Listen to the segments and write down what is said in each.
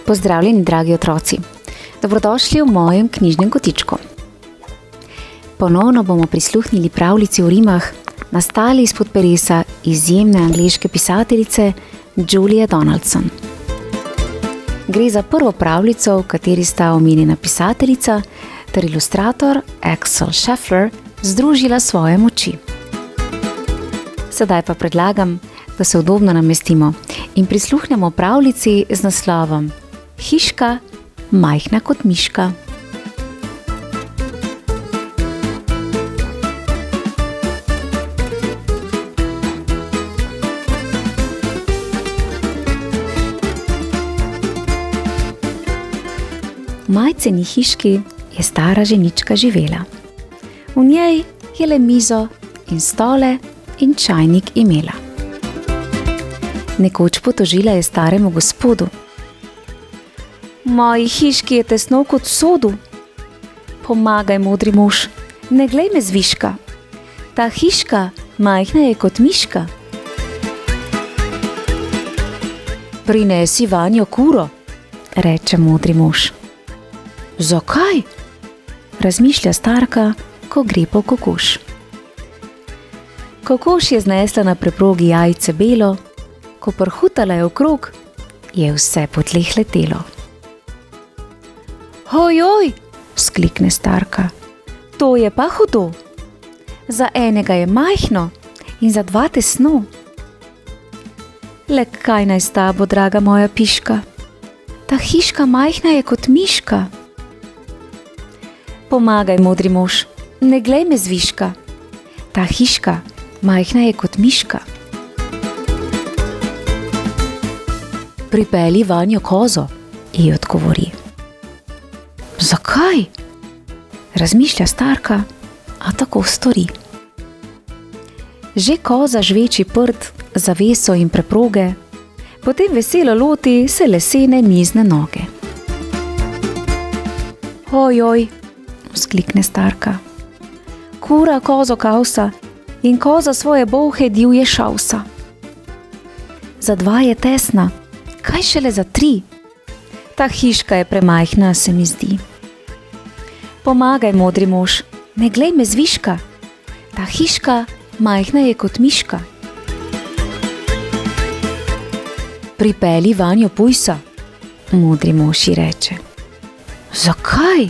Pozdravljeni, dragi otroci. Dobrodošli v mojem knjižnem kotičku. Ponovno bomo prisluhnili pravljici o rimah, nastali izpod peresa izjemne angleške pisateljice Julie Donaldson. Gre za prvo pravljico, v kateri sta omenjena pisateljica ter ilustrator Axel Scheffler združila svoje moči. Sedaj pa predlagam, da se udobno namestimo in prisluhnemo pravljici z naslovom Hiška, majhna kot miška. V majceni hiški je stara ženička živela. V njej je le mizo in stole in čajnik imela. Nekoč potožila je staremu gospodu: "V moji hiški je tesno kot v sodu. Pomagaj, modri mož, ne glej me zviška. Ta hiška majhna je kot miška." "Prinesi vanjo kuro," reče modri mož. "Zakaj?" razmišlja starka, ko gre po kokoš. Kokoš je znesla na preprogi jajce belo, ko prhutala je okrog, je vse po tleh letelo. "Ojoj," vzklikne starka, "to je pa hudo. Za enega je majhno in za dva tesno. Le kaj naj s tabo, draga moja piška? Ta hiška majhna je kot miška." "Pomagaj, modri mož, ne glej me zviška. Ta hiška majhna je kot miška." "Pripelji vanjo kozo," ji odgovori. "Zakaj?" razmišlja starka, a tako stori. Že koza žveči prt, zaveso in preproge, potem veselo loti se lesene mizne noge. "Ojoj," vzklikne starka, "kura kozo kavsa in koza svoje bolhe divje šavsa. Za dva je tesna, kaj šele za tri. Ta hiška je premajhna, se mi zdi. Pomagaj, modri mož, ne glej me zviška. Ta hiška majhna je kot miška." "Pripelji vanjo pujsa," modri mož ji reče. "Zakaj?"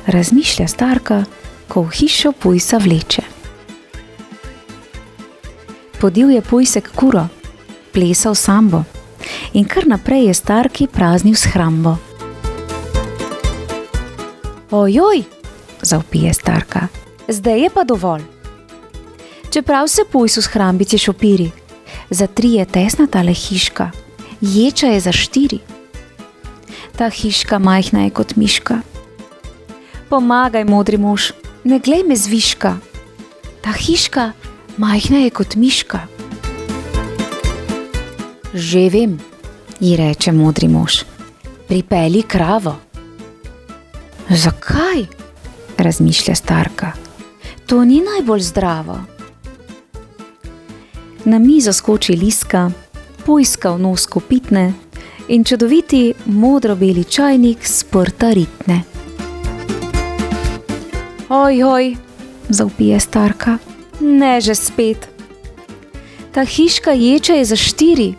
razmišlja starka, ko v hišo pujsa vleče. Podil je pujsek kuro, plesal sambo in kar naprej je starki praznil shrambo. "Ojoj," zavpije starka, "zdaj je pa dovolj. Čeprav se pujsu shrambici šopiri, za tri je tesna tale hiška, ječa je za štiri. Ta hiška majhna je kot miška. Pomagaj, modri mož, ne glej me zviška. Ta hiška majhna je kot miška." "Že vem," ji reče modri mož, "pripelji kravo." "Zakaj?" razmišlja starka, "to ni najbolj zdravo." Na mizo skoči liska, pujska v nos kopitne in čudoviti modro-beli čajnik s prta ritne. "Ojoj," zavpije starka, "ne že spet. Ta hiška ječa je za štiri,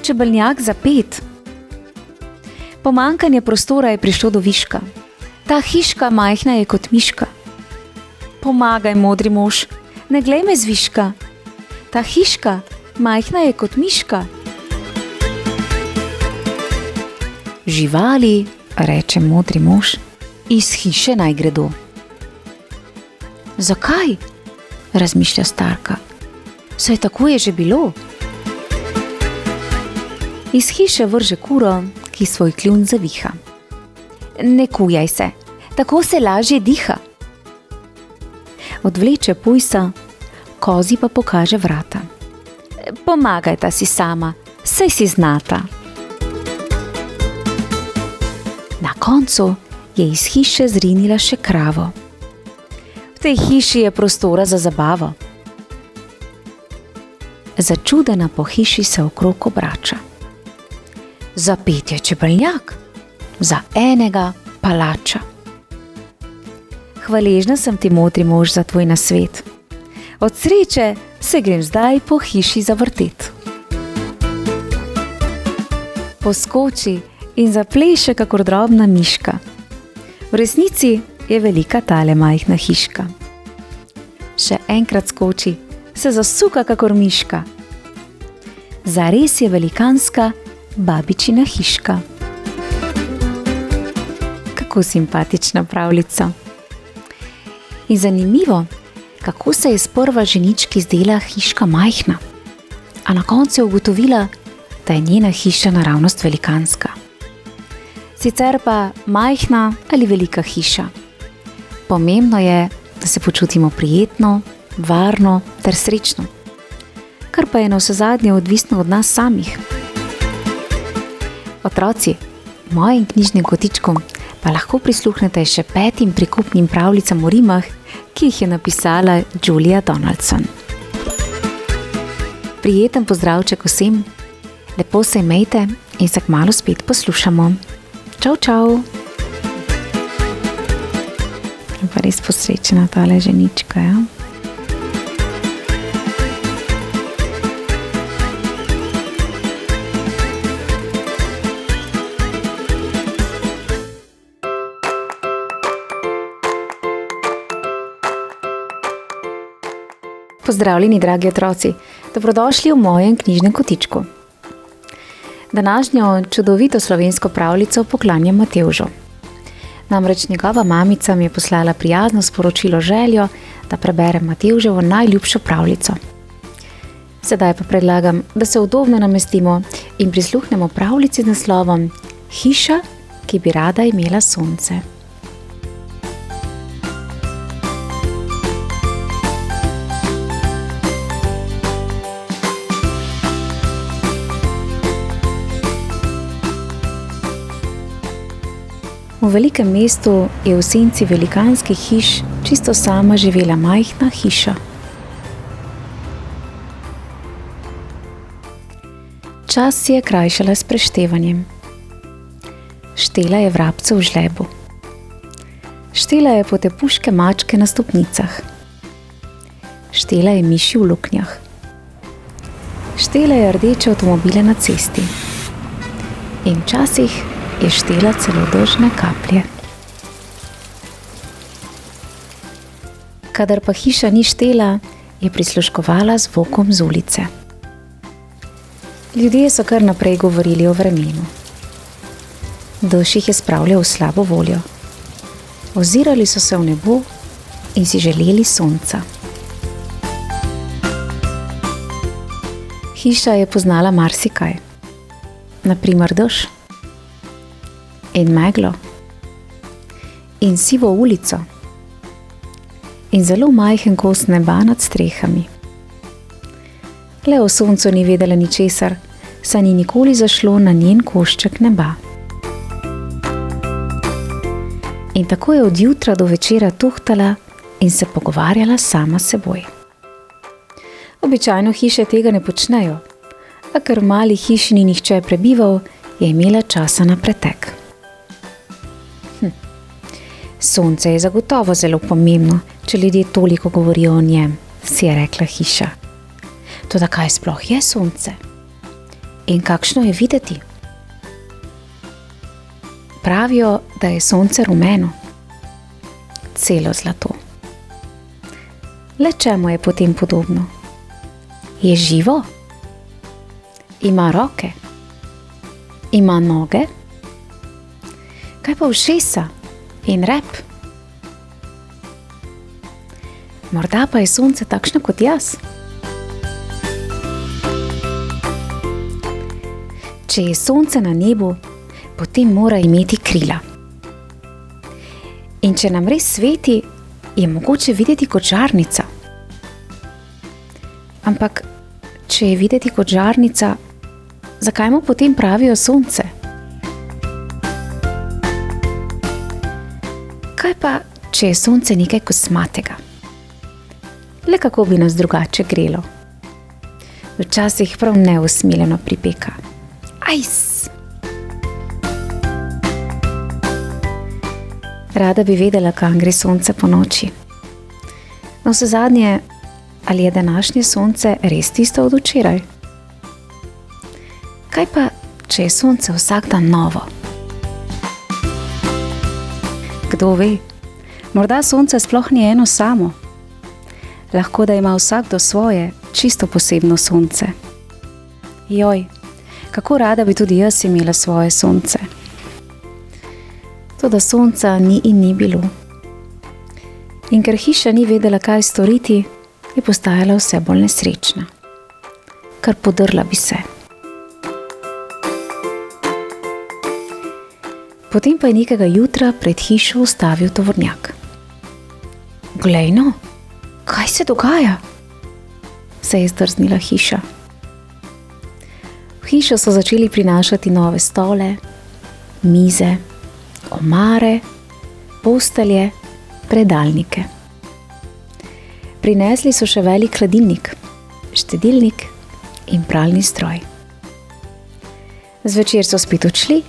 čebelnjak za pet. Pomanjkanje prostora je prišlo do viška. Ta hiška majhna je kot miška. Pomagaj, modri mož, ne glej me zviška. Ta hiška majhna je kot miška." "Živali," reče modri mož, "iz hiše naj gredo." "Zakaj?" razmišlja starka, "saj tako je že bilo." Iz hiše vrže kuro, ki svoj kljun zaviha. "Ne kujaj se, tako se lažje diha." Odvleče pujsa, kozi pa pokaže vrata. Pomagajta si sama, saj si znata. Na koncu je iz hiše zrinila še kravo. V tej hiši je prostora za zabavo. Začudena po hiši se okrog obrača. Za 5 je čebeljak, za 1 palača. Hvaležna sem ti, modri mož, za tvoj nasvet. Od sreče se grem zdaj po hiši zavrtet. Poskoči in zapleše kakor drobna miška. V resnici je velika tale majhna hiška. Še enkrat skoči, se zasuka kakor miška. Zares je velikanska babičina hiška. Kako simpatična pravljica. In zanimivo, kako se je sprva ženički zdela hiška majhna, a na koncu je ugotovila, da je njena hiša naravnost velikanska. Sicer pa majhna ali velika hiša. Pomembno je, da se počutimo prijetno, varno ter srečno, kar pa je navsezadnje odvisno od nas samih. Otroci, mojim knjižnim kotičkom pa lahko prisluhnete še 5 prikupnim pravljicam o rimah, ki jih je napisala Julia Donaldson. Prijeten pozdravček vsem, lepo se imejte in se kmalu spet poslušamo. Čau, čau! Pa res posrečena tale ženička, ja? Pozdravljeni, dragi otroci, dobrodošli v mojem knjižnem kotičku. Današnjo čudovito slovensko pravljico poklanjam Matevžu. Namreč njegova mamica mi je poslala prijazno sporočilo željo, da preberem Matevževo najljubšo pravljico. Sedaj pa predlagam, da se udobno namestimo in prisluhnemo pravljici z naslovom Hiša, ki bi rada imela sonce. V velikem mestu je v senci velikanskih hiš čisto sama živela majhna hiša. Čas si je krajšala s preštevanjem. Štela je vrabce v žlebu. Štela je potepuške mačke na stopnicah. Štela je miši v luknjah. Štela je rdeče avtomobile na cesti. In včasih je štela celo dežne kaplje. Kadar pa hiša ni štela, je prisluškovala zvokom z ulice. Ljudje so kar naprej govorili o vremenu. Dež jih je spravljal v slabo voljo. Ozirali so se v nebo in si želeli sonca. Hiša je poznala marsikaj. Na primer dež. In meglo, in sivo ulico, in zelo majhen kos neba nad strehami. Le o soncu ni vedela ničesar, saj ni nikoli zašlo na njen košček neba. In tako je od jutra do večera tuhtala in se pogovarjala sama s seboj. Običajno hiše tega ne počnejo, a ker v mali hiši ni nihče prebival, je imela časa na pretek. Sonce je zagotovo zelo pomembno, če ljudje toliko govorijo o njem, si je rekla hiša. Toda kaj sploh je sonce? In kakšno je videti? Pravijo, da je sonce rumeno. Celo zlato. Le čemu je potem podobno? Je živo? Ima roke? Ima noge? Kaj pa ušesa? In rep? Morda pa je sonce takšno kot jaz. Če je sonce na nebu, potem mora imeti krila. In če nam res sveti, je mogoče videti kot žarnica. Ampak, če je videti kot žarnica, zakaj mu potem pravijo sonce? Kaj pa, če je sonce nekaj kosmatega? Le kako bi nas drugače grelo? Včasih prav neusmiljeno pripeka. Ajs! Rada bi vedela, kam gre sonce po noči. No, vsezadnje, ali je današnje sonce res tisto od včeraj? Kaj pa, če je sonce vsak dan novo? Kdo ve, morda sonce sploh ni eno samo. Lahko da ima vsakdo svoje, čisto posebno sonce. Joj, kako rada bi tudi jaz imela svoje sonce. Toda sonca ni in ni bilo. In ker hiša ni vedela, kaj storiti, je postajala vse bolj nesrečna. Kar podrla bi se. Potem pa je nekega jutra pred hišo ustavil tovornjak. Glej no, kaj se dogaja? Se je zdrznila hiša. V hišo so začeli prinašati nove stole, mize, omare, postelje, predalnike. Prinesli so še velik hladilnik, štedilnik in pralni stroj. Zvečer so spet odšli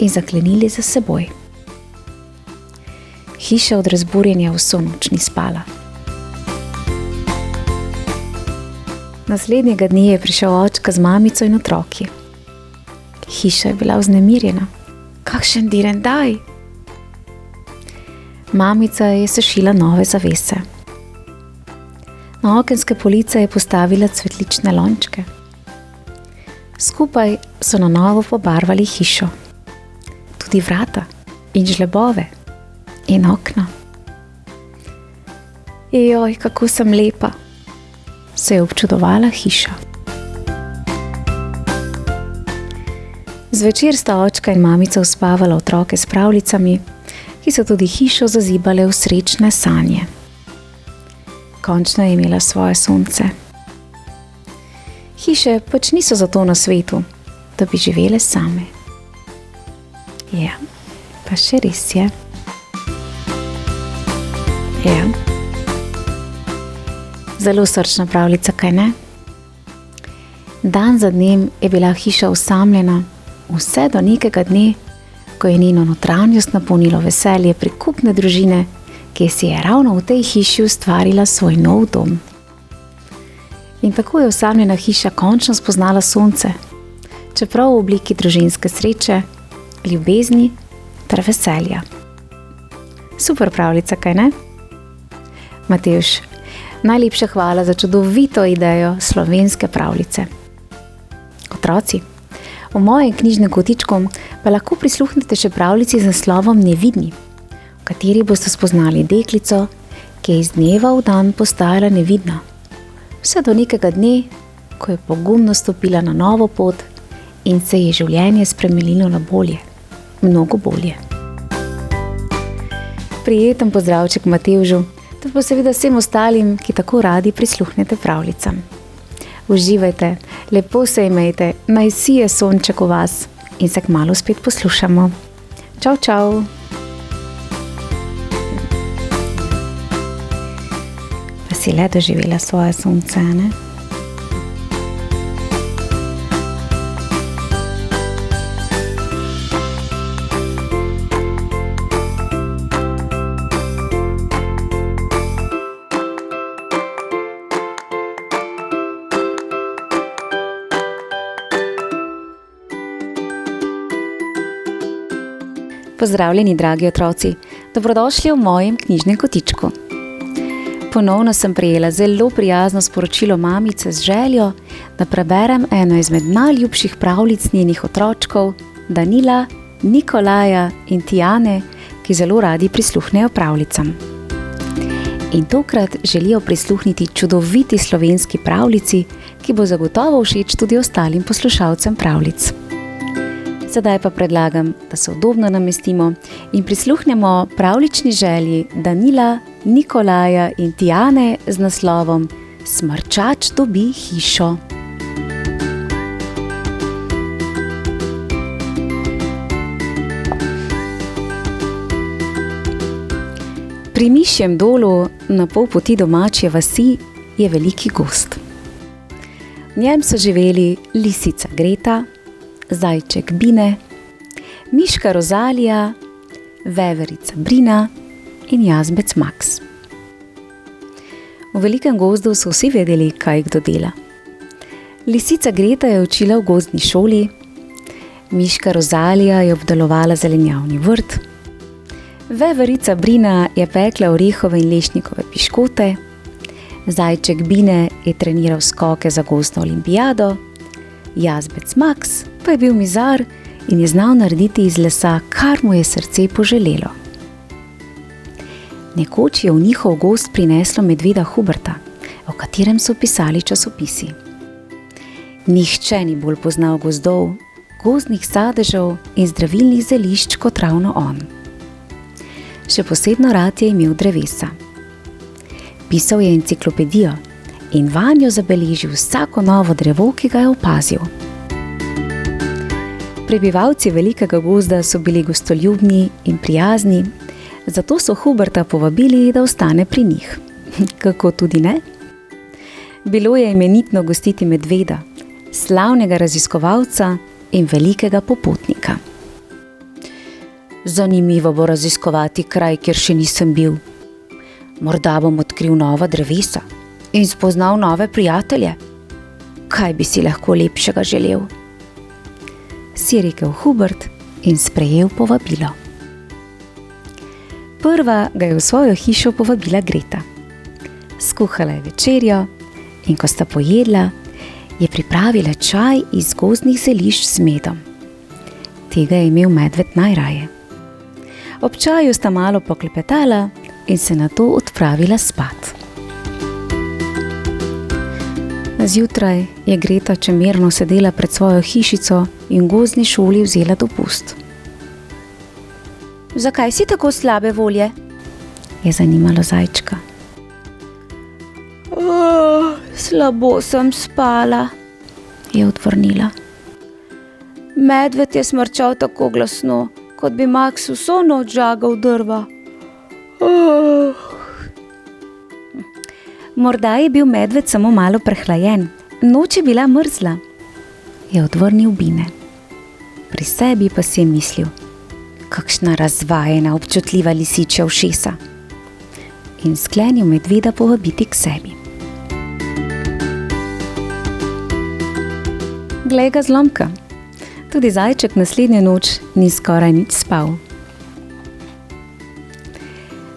in zaklenili za seboj. Hiša od razburjenja vso noč ni spala. Naslednjega dne je prišel očka z mamico in otroki. Hiša je bila vznemirjena. Kakšen direndaj! Mamica je sešila nove zavese. Na okenske police je postavila cvetlične lončke. Skupaj so na novo pobarvali hišo. Tudi vrata in žlebove in okna. Joj, kako sem lepa, se je občudovala hiša. Zvečer sta očka in mamica uspavala otroke s pravljicami, ki so tudi hišo zazibale v srečne sanje. Končno je imela svoje sonce. Hiše pač niso zato na svetu, da bi živele same. Ja, pa še res je. Ja. Zelo srčna pravljica, kaj ne? Dan za dnem je bila hiša osamljena, vse do nekega dne, ko je njeno notranjost napolnilo veselje prikupne družine, ki si je ravno v tej hiši ustvarila svoj nov dom. In tako je osamljena hiša končno spoznala sonce, čeprav v obliki družinske sreče, ljubezni ter veselja. Super pravljica, kaj ne? Matevž, najlepša hvala za čudovito idejo slovenske pravljice. Otroci, v mojem knjižnem kotičku pa lahko prisluhnete še pravljici z naslovom Nevidni, v kateri boste spoznali deklico, ki je iz dneva v dan postajala nevidna. Vse do nekega dne, ko je pogumno stopila na novo pot in se je življenje spremenilo na bolje, mnogo bolje. Prijeten pozdravček Matevžu, ter pa seveda vsem ostalim, ki tako radi prisluhnete pravljicam. Uživajte, lepo se imejte, naj sije sonček v vas in se kmalu spet poslušamo. Čau, čau! Pa si le doživela svoje sonce, ne? Pozdravljeni, dragi otroci, dobrodošli v mojem knjižnem kotičku. Ponovno sem prejela zelo prijazno sporočilo mamice z željo, da preberem eno izmed najljubših pravljic njenih otročkov, Danila, Nikolaja in Tijane, ki zelo radi prisluhnejo pravljicam. In tokrat želijo prisluhniti čudoviti slovenski pravljici, ki bo zagotovo všeč tudi ostalim poslušalcem pravljic. Sedaj pa predlagam, da se udobno namestimo in prisluhnemo pravljični želji Danila, Nikolaja in Tijane z naslovom Smrčač dobi hišo. Pri Mišjem dolu, na pol poti domačje vasi, je veliki gozd. V njem so živeli lisica Greta, zajček Bine, miška Rozalija, veverica Brina in jazbec Max. V velikem gozdu so vsi vedeli, kaj kdo dela. Lisica Greta je učila v gozdni šoli, miška Rozalija je obdelovala zelenjavni vrt, veverica Brina je pekla orehove in lešnikove piškote, zajček Bine je treniral skoke za gozdno olimpijado, jazbec Max pa je bil mizar in je znal narediti iz lesa, kar mu je srce poželelo. Nekoč je v njihov gozd prineslo medveda Huberta, o katerem so pisali časopisi. Nihče ni bolj poznal gozdov, gozdnih sadežev in zdravilnih zelišč kot ravno on. Še posebno rad je imel drevesa. Pisal je enciklopedijo in vanjo zabeležil vsako novo drevo, ki ga je opazil. Prebivalci velikega gozda so bili gostoljubni in prijazni, zato so Huberta povabili, da ostane pri njih. Kako tudi ne? Bilo je imenitno gostiti medveda, slavnega raziskovalca in velikega popotnika. Zanimivo bo raziskovati kraj, kjer še nisem bil. Morda bom odkril nova drevesa in spoznal nove prijatelje. Kaj bi si lahko lepšega želel? Si rekel Hubert in sprejel povabilo. Prva ga je v svojo hišo povabila Greta. Skuhala je večerjo in ko sta pojedla, je pripravila čaj iz gozdnih zelišč z medom. Tega je imel medved najraje. Ob čaju sta malo poklepetala in se nato odpravila spat. Zjutraj je Greta čemerno sedela pred svojo hišico in v gozdni šoli vzela dopust. Zakaj si tako slabe volje? Je zanimalo zajčka. Slabo sem spala, je odvrnila. Medved je smrčal tako glasno, kot bi Max vso noč žagal drva. Morda je bil medved samo malo prehlajen, noč je bila mrzla, je odvrnil Bine. Pri sebi pa si je mislil, kakšna razvajena, občutljiva lisičja ušesa, in sklenil medveda povabiti k sebi. Glej ga zlomka, tudi zajček naslednjo noč ni skoraj nič spal.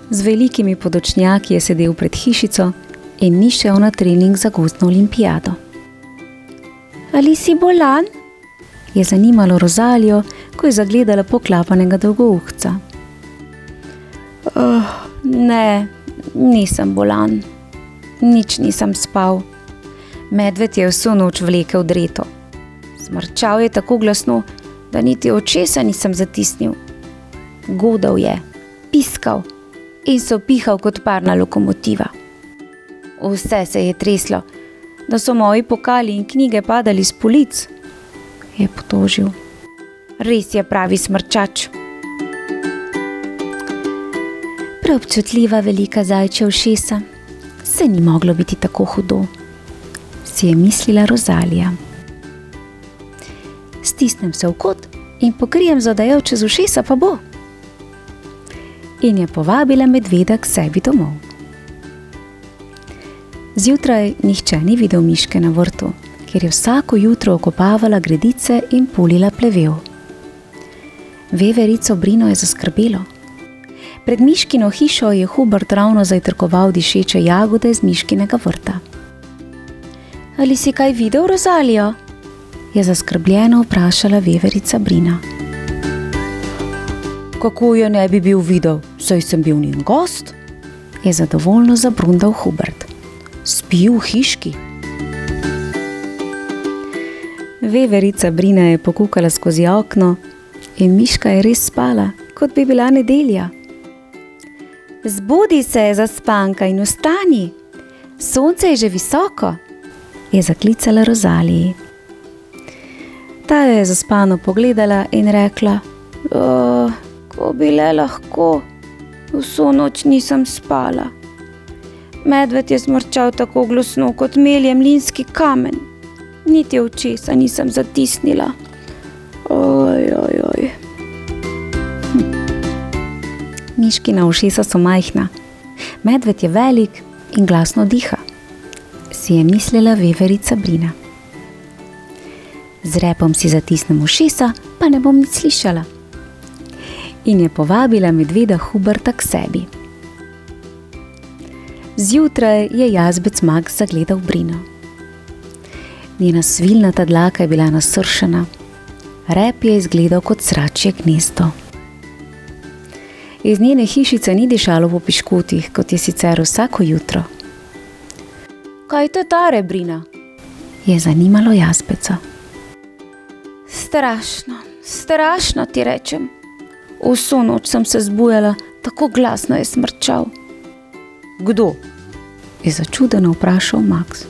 Z velikimi podočnjaki je sedel pred hišico in ni šel na trening za gozdno olimpijado. Ali si bolan? Je zanimalo Rozalijo, ko je zagledala poklapanega dolgouhca. Ne, nisem bolan. Nič nisem spal. Medved je vso noč vlekel dreto. Smrčal je tako glasno, da niti očesa nisem zatisnil. Godal je, piskal in se opihal kot parna lokomotiva. Vse se je treslo, da so moji pokali in knjige padali s polic, je potožil. Res je pravi smrčač. Preobčutljiva velika zajčja ušesa, se ni moglo biti tako hudo, si je mislila Rozalija. Stisnem se v kot in pokrijem zadejo čez ušesa, pa bo. In je povabila medveda k sebi domov. Zjutraj nihče ni videl miške na vrtu, ker je vsako jutro okopavala gredice in pulila plevel. Veverico Brino je zaskrbelo. Pred miškino hišo je Hubert ravno zajtrkoval dišeče jagode z miškinega vrta. Ali si kaj videl, Rozalijo? Je zaskrbljeno vprašala veverica Brina. Kako je ne bi bil videl, saj sem bil njen gost? Je zadovoljno zabrundal Hubert. Spi v hiški. Veverica Brina je pokukala skozi okno in miška je res spala, kot bi bila nedelja. Zbudi se, zaspanka, in vstani. sonce je že visoko, je zaklicala Rozaliji. Ta jo je zaspano pogledala in rekla: ko bi le lahko, vso noč nisem spala. Medved je smrčal tako glasno kot melje mlinski kamen. Niti očesa nisem zatisnila. Oj. Miškina ušesa so majhna. Medved je velik in glasno diha, si je mislila veverica Brina. Z repom si zatisnem ušesa, pa ne bom nič slišala. In je povabila medveda Huberta k sebi. Zjutraj je jazbec Max zagledal Brino. Njena svilnata dlaka je bila nasršena, rep je izgledal kot sračje gnezdo. Iz njene hišice ni dišalo po piškotih, kot je sicer vsako jutro. Kaj te tare, Brina? Je zanimalo jazbeca. Strašno ti rečem. Vso noč sem se zbujala, tako glasno je smrčal. Kdo? Je začudeno vprašal Max.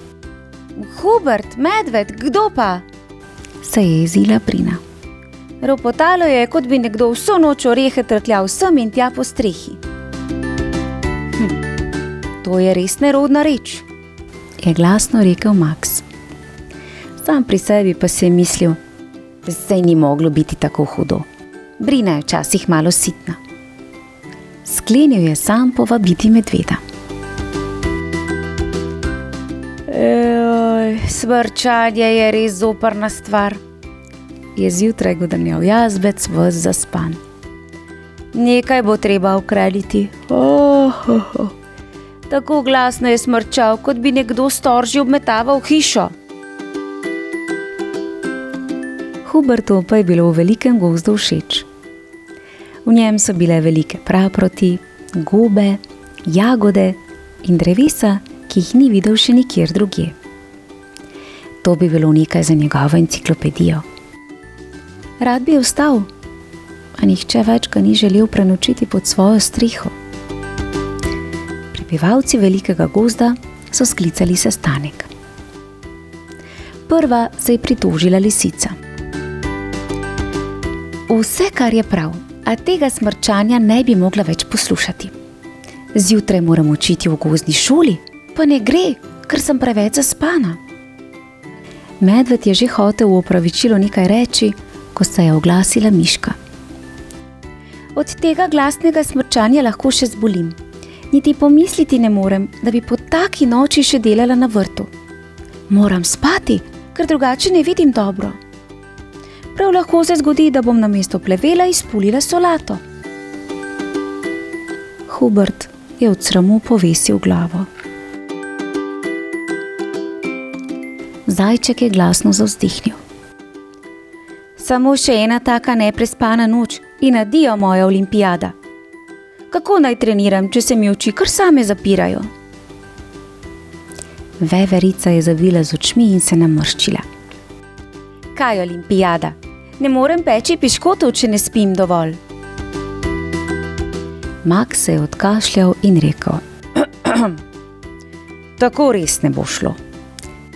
Hubert, medved, kdo pa? Se je jezila Brina. Ropotalo je, kot bi nekdo vso noč orehe trkljal sem in tja po strehi. To je res nerodna reč, je glasno rekel Max. Sam pri sebi pa si je mislil, zdaj ni moglo biti tako hudo. Brina je včasih malo sitna. Sklenil je sam povabiti medveda. Smrčanje je res zoprna stvar, je zjutraj godrnjal jazbec ves zaspan. Nekaj bo treba ukraditi. Tako glasno je smrčal, kot bi nekdo storži obmetaval hišo. Hubertu pa je bilo v velikem gozdu všeč. V njem so bile velike praproti, gobe, jagode in drevesa, ki jih ni videl še nikjer drugje. To bi bilo nekaj za njegovo enciklopedijo. Rad bi ostal, a nihče več ga ni želel prenočiti pod svojo streho. Prebivalci velikega gozda so sklicali sestanek. Prva se je pritožila lisica. Vse, kar je prav, a tega smrčanja ne bi mogla več poslušati. Zjutraj moram učiti v gozdni šoli, pa ne gre, ker sem preveč zaspana. Medved je že hotel v opravičilo nekaj reči, ko se je oglasila miška. Od tega glasnega smrčanja lahko še zbolim. Niti pomisliti ne morem, da bi po taki noči še delala na vrtu. Moram spati, ker drugače ne vidim dobro. Prav lahko se zgodi, da bom namesto plevela izpulila solato. Hubert je od sramu povesil glavo. Zajček je glasno zavzdihnil. Samo še ena taka neprespana noč in adijo moja olimpijada. Kako naj treniram, če se mi oči kar same zapirajo? Veverica je zavila z očmi in se namrščila. Kaj olimpijada? Ne morem peči piškotov, če ne spim dovolj. Max se je odkašljal in rekel. Tako res ne bo šlo.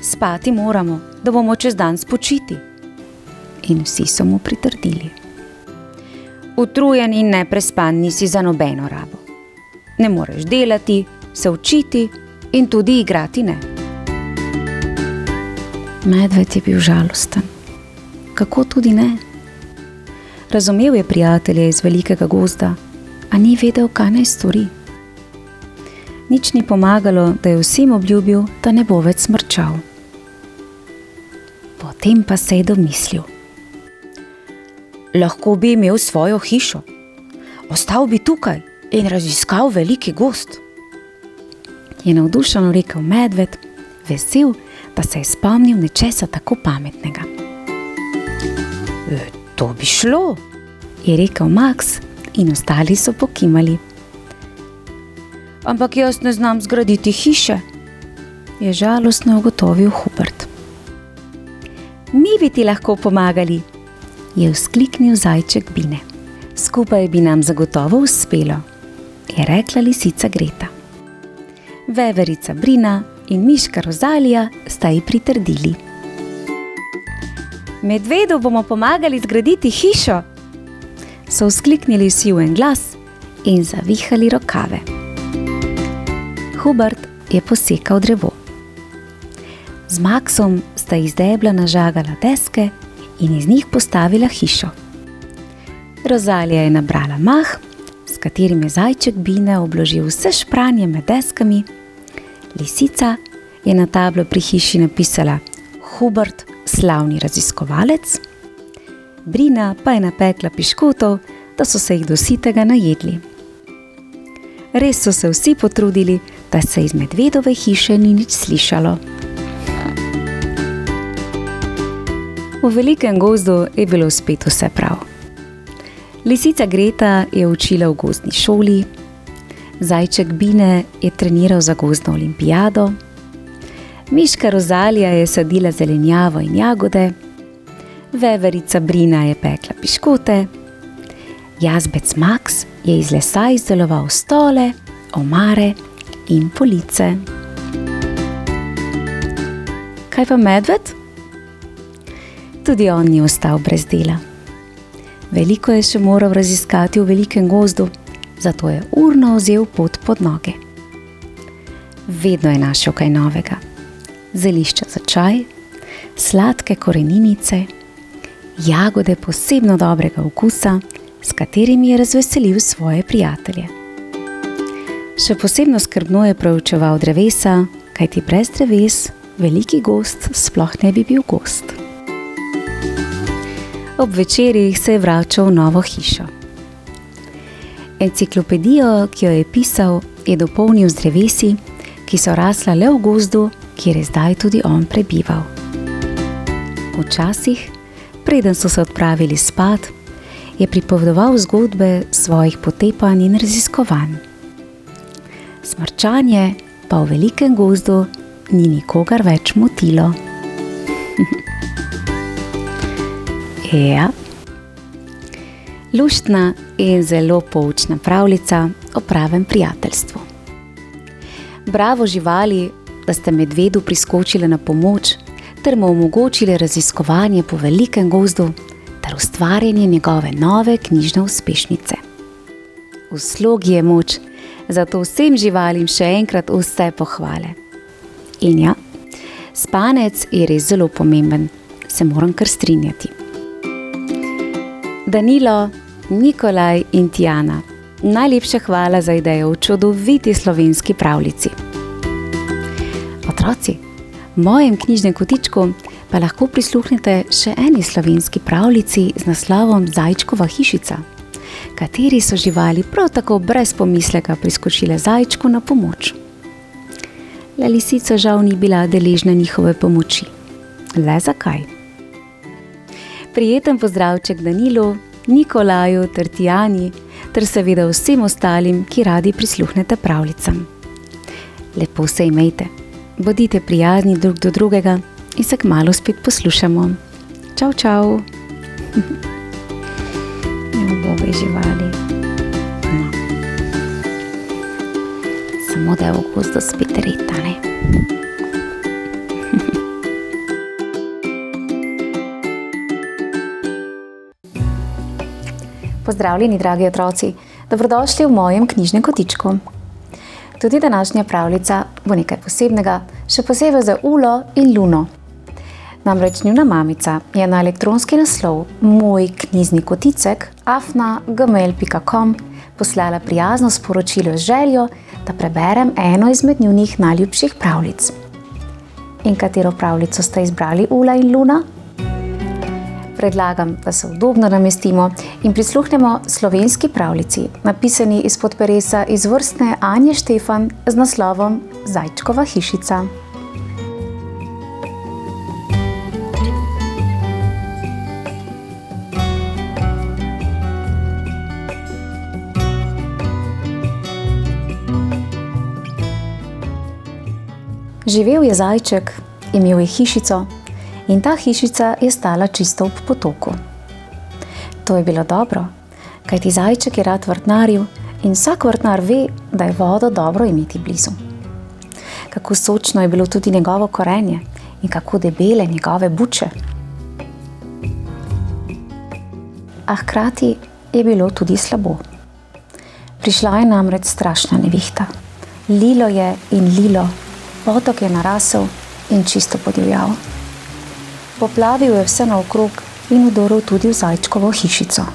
Spati moramo, da bomo čez dan spočiti. In vsi so mu pritrdili. Utrujen in neprespan nisi za nobeno rabo. Ne moreš delati, se učiti in tudi igrati ne. Medved je bil žalosten. Kako tudi ne? Razumel je prijatelje iz velikega gozda, a ni vedel, kaj naj stori. Nič ni pomagalo, da je vsem obljubil, da ne bo več smrčal. Potem pa se je domislil. Lahko bi imel svojo hišo. Ostal bi tukaj in raziskal veliki gozd. Je navdušeno rekel medved, vesel, da se je spomnil nečesa tako pametnega. To bi šlo, je rekel Max in ostali so pokimali. Ampak jaz ne znam zgraditi hiše, je žalostno ugotovil Hubert. Mi bi ti lahko pomagali, je vzkliknil zajček Bine. Skupaj bi nam zagotovo uspelo, je rekla lisica Greta. Veverica Brina in miška Rozalija sta ji pritrdili. Medvedu bomo pomagali zgraditi hišo, so vzkliknili vsi v en glas in zavihali rokave. Hubert je posekal drevo. Z Maksom sta iz debla nažagala deske in iz njih postavila hišo. Rozalija je nabrala mah, s katerim je zajček Bine obložil vse špranje med deskami. Lisica je na tablo pri hiši napisala Hubert, slavni raziskovalec. Brina pa je napekla piškotov, da so se jih do sitega najedli. Res so se vsi potrudili, da se iz medvedove hiše ni nič slišalo. V velikem gozdu je bilo spet vse prav. Lisica Greta je učila v gozdni šoli, zajček Bine je treniral za gozdno olimpijado, miška Rozalija je sadila zelenjavo in jagode, veverica Brina je pekla piškote, jazbec Maks je iz lesa izdeloval stole, omare in police. Kaj pa medved? Tudi on ni ostal brez dela. Veliko je še moral raziskati v velikem gozdu, zato je urno vzel pot pod noge. Vedno je našel kaj novega. Zelišča za čaj, sladke koreninice, jagode posebno dobrega okusa, s katerimi je razveselil svoje prijatelje. Še posebno skrbno je proučeval drevesa, kajti brez dreves veliki gozd sploh ne bi bil gozd. Ob večerih se je vračal v novo hišo. Enciklopedijo, ki jo je pisal, je dopolnil z drevesi, ki so rasla le v gozdu, kjer je zdaj tudi on prebival. Včasih, preden so se odpravili spat, je pripovedoval zgodbe svojih potepanj in raziskovanj. Smrčanje pa v velikem gozdu ni nikogar več motilo. Ja. Luštna in zelo poučna pravljica o pravem prijateljstvu. Bravo živali, da ste medvedu priskočile na pomoč ter mu omogočile raziskovanje po velikem gozdu ter ustvarjanje njegove nove knjižne uspešnice. V slogi je moč, zato vsem živalim še enkrat vse pohvale. In ja, spanec je res zelo pomemben, se moram kar strinjati. Danilo, Nikolaj in Tijana, najlepša hvala za idejo v čudoviti slovenski pravljici. Otroci, v mojem knjižnem kotičku pa lahko prisluhnete še eni slovenski pravljici z naslovom Zajčkova hišica, kateri so živali prav tako brez pomisleka priskočile zajčku na pomoč. Le lisica žal ni bila deležna njihove pomoči. Le zakaj? Prijeten pozdravček Danilu, Nikolaju ter Tijani ter seveda vsem ostalim, ki radi prisluhnete pravljicam. Lepo se imejte, bodite prijazni drug do drugega in se kmalu spet poslušamo. Čau, čau. Uboge živali. No. Samo da je v gozdu spet reta, ne? Pozdravljeni, dragi otroci, dobrodošli v mojem knjižnem kotičku. Tudi današnja pravljica bo nekaj posebnega, še posebej za Ulo in Luno. Namreč njuna mamica je na elektronski naslov moj knjižni koticek @gmail.com poslala prijazno sporočilo z željo, da preberem eno izmed njunih najljubših pravljic. In katero pravljico ste izbrali Ula in Luna? Predlagam, da se udobno namestimo in prisluhnemo slovenski pravljici, napisani izpod peresa izvrstne Anje Štefan z naslovom Zajčkova hišica. Živel je zajček, imel je hišico, in ta hišica je stala čisto ob potoku. To je bilo dobro, kajti zajček je rad vrtnaril in vsak vrtnar ve, da je vodo dobro imeti blizu. kako sočno je bilo tudi njegovo korenje in kako debele njegove buče. A hkrati je bilo tudi slabo. Prišla je namreč strašna nevihta. Lilo je in lilo, potok je narasel in čisto podivjal. Poplavil je vse naokrog in vdoril tudi v zajčkovo hišico.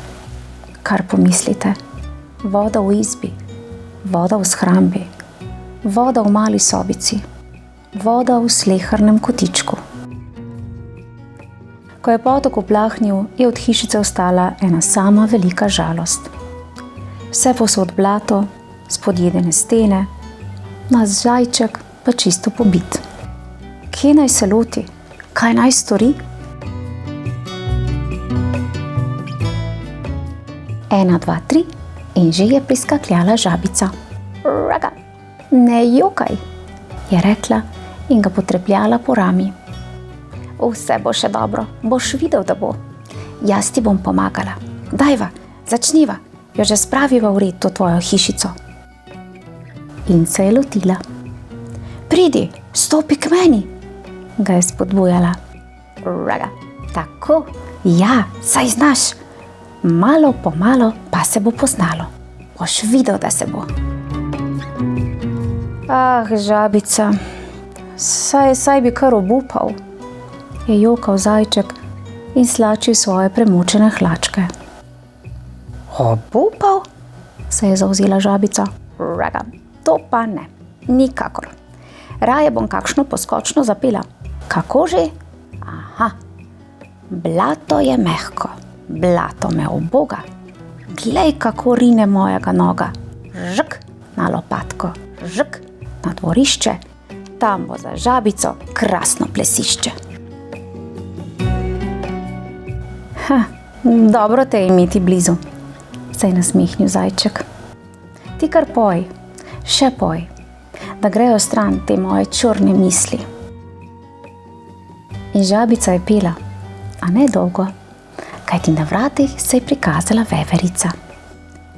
Kar pomislite, voda v izbi, voda v shrambi, voda v mali sobici, voda v slehernem kotičku. Ko je potok uplahnil, je od hišice ostala ena sama velika žalost. Vse posod blato, spodjedene stene, naš zajček pa čisto pobit. Kje naj se loti? Kaj naj stori? 1, 2, 3 in že je priskakljala žabica. Raga, ne jokaj, je rekla in ga potrepljala po rami. Vse bo še dobro, boš videl, da bo. Jaz ti bom pomagala. Dajva, začniva, jo že spraviva v red to tvojo hišico. In se je lotila. Pridi, stopi k meni, ga je spodbujala. Raga, tako, ja, saj znaš. Malo po malo pa se bo poznalo. Boš videl, da se bo. Ah, žabica, saj bi kar obupal, je jokal zajček in slačil svoje premočene hlačke. Obupal? Se je zavzela žabica. Raga, to pa ne, nikakor. Raje bom kakšno poskočno zapela. Kako že? Aha, blato je mehko, blato me uboga. Glej, kako rine mojega noga. Žk na lopatko, žk na dvorišče, tam bo za žabico krasno plesišče. Dobro te je imeti blizu, se je nasmehnil zajček. Ti kar poj, še poj, da grejo stran te moje črne misli. In žabica je pela, a ne dolgo, kajti na vratih se je prikazala veverica.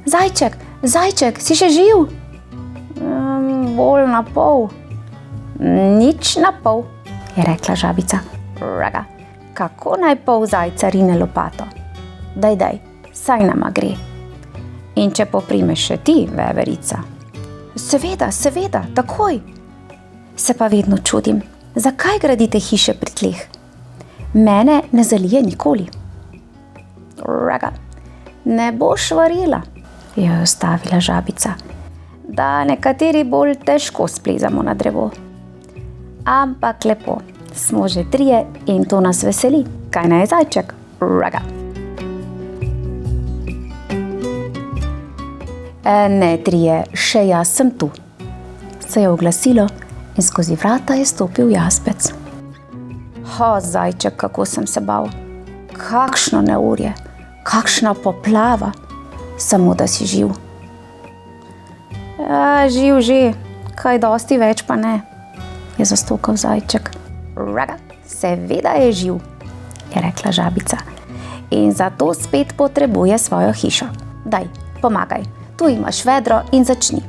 Zajček, zajček, si še živ? Bolj na pol. Nič na pol, je rekla žabica. Raga, kako naj pol zajca rine lopato? Daj, saj nama gre. In če poprimeš še ti, veverica? Seveda, takoj. Se pa vedno čudim, zakaj gradite hiše pri tleh? Mene ne zalije nikoli. Raga, ne boš verjela, jo je ustavila žabica, da nekateri bolj težko splezamo na drevo. Ampak lepo, smo že 3 in to nas veseli. Kaj naj zajček? Raga. Ne 3, še jaz sem tu, se je oglasilo in skozi vrata je stopil jazbec. Zajček, kako sem se bal. Kakšno neurje, kakšna poplava, samo da si živ. Živ že, kaj dosti več pa ne, je zastokal zajček. Raga, seveda je živ, je rekla žabica, in zato spet potrebuje svojo hišo. Daj, pomagaj, tu imaš vedro in začni.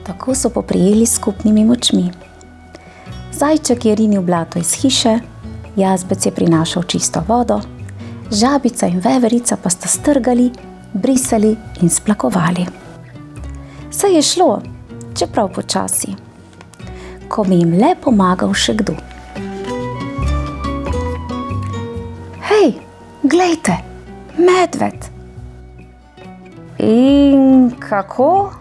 Tako so poprijeli skupnimi močmi. Zajček je rinil blato iz hiše, jazbec je prinašal čisto vodo, žabica in veverica pa sta strgali, brisali in splakovali. Saj je šlo, čeprav počasi, ko bi jim le pomagal še kdo. Hej, glejte, medved! In kako?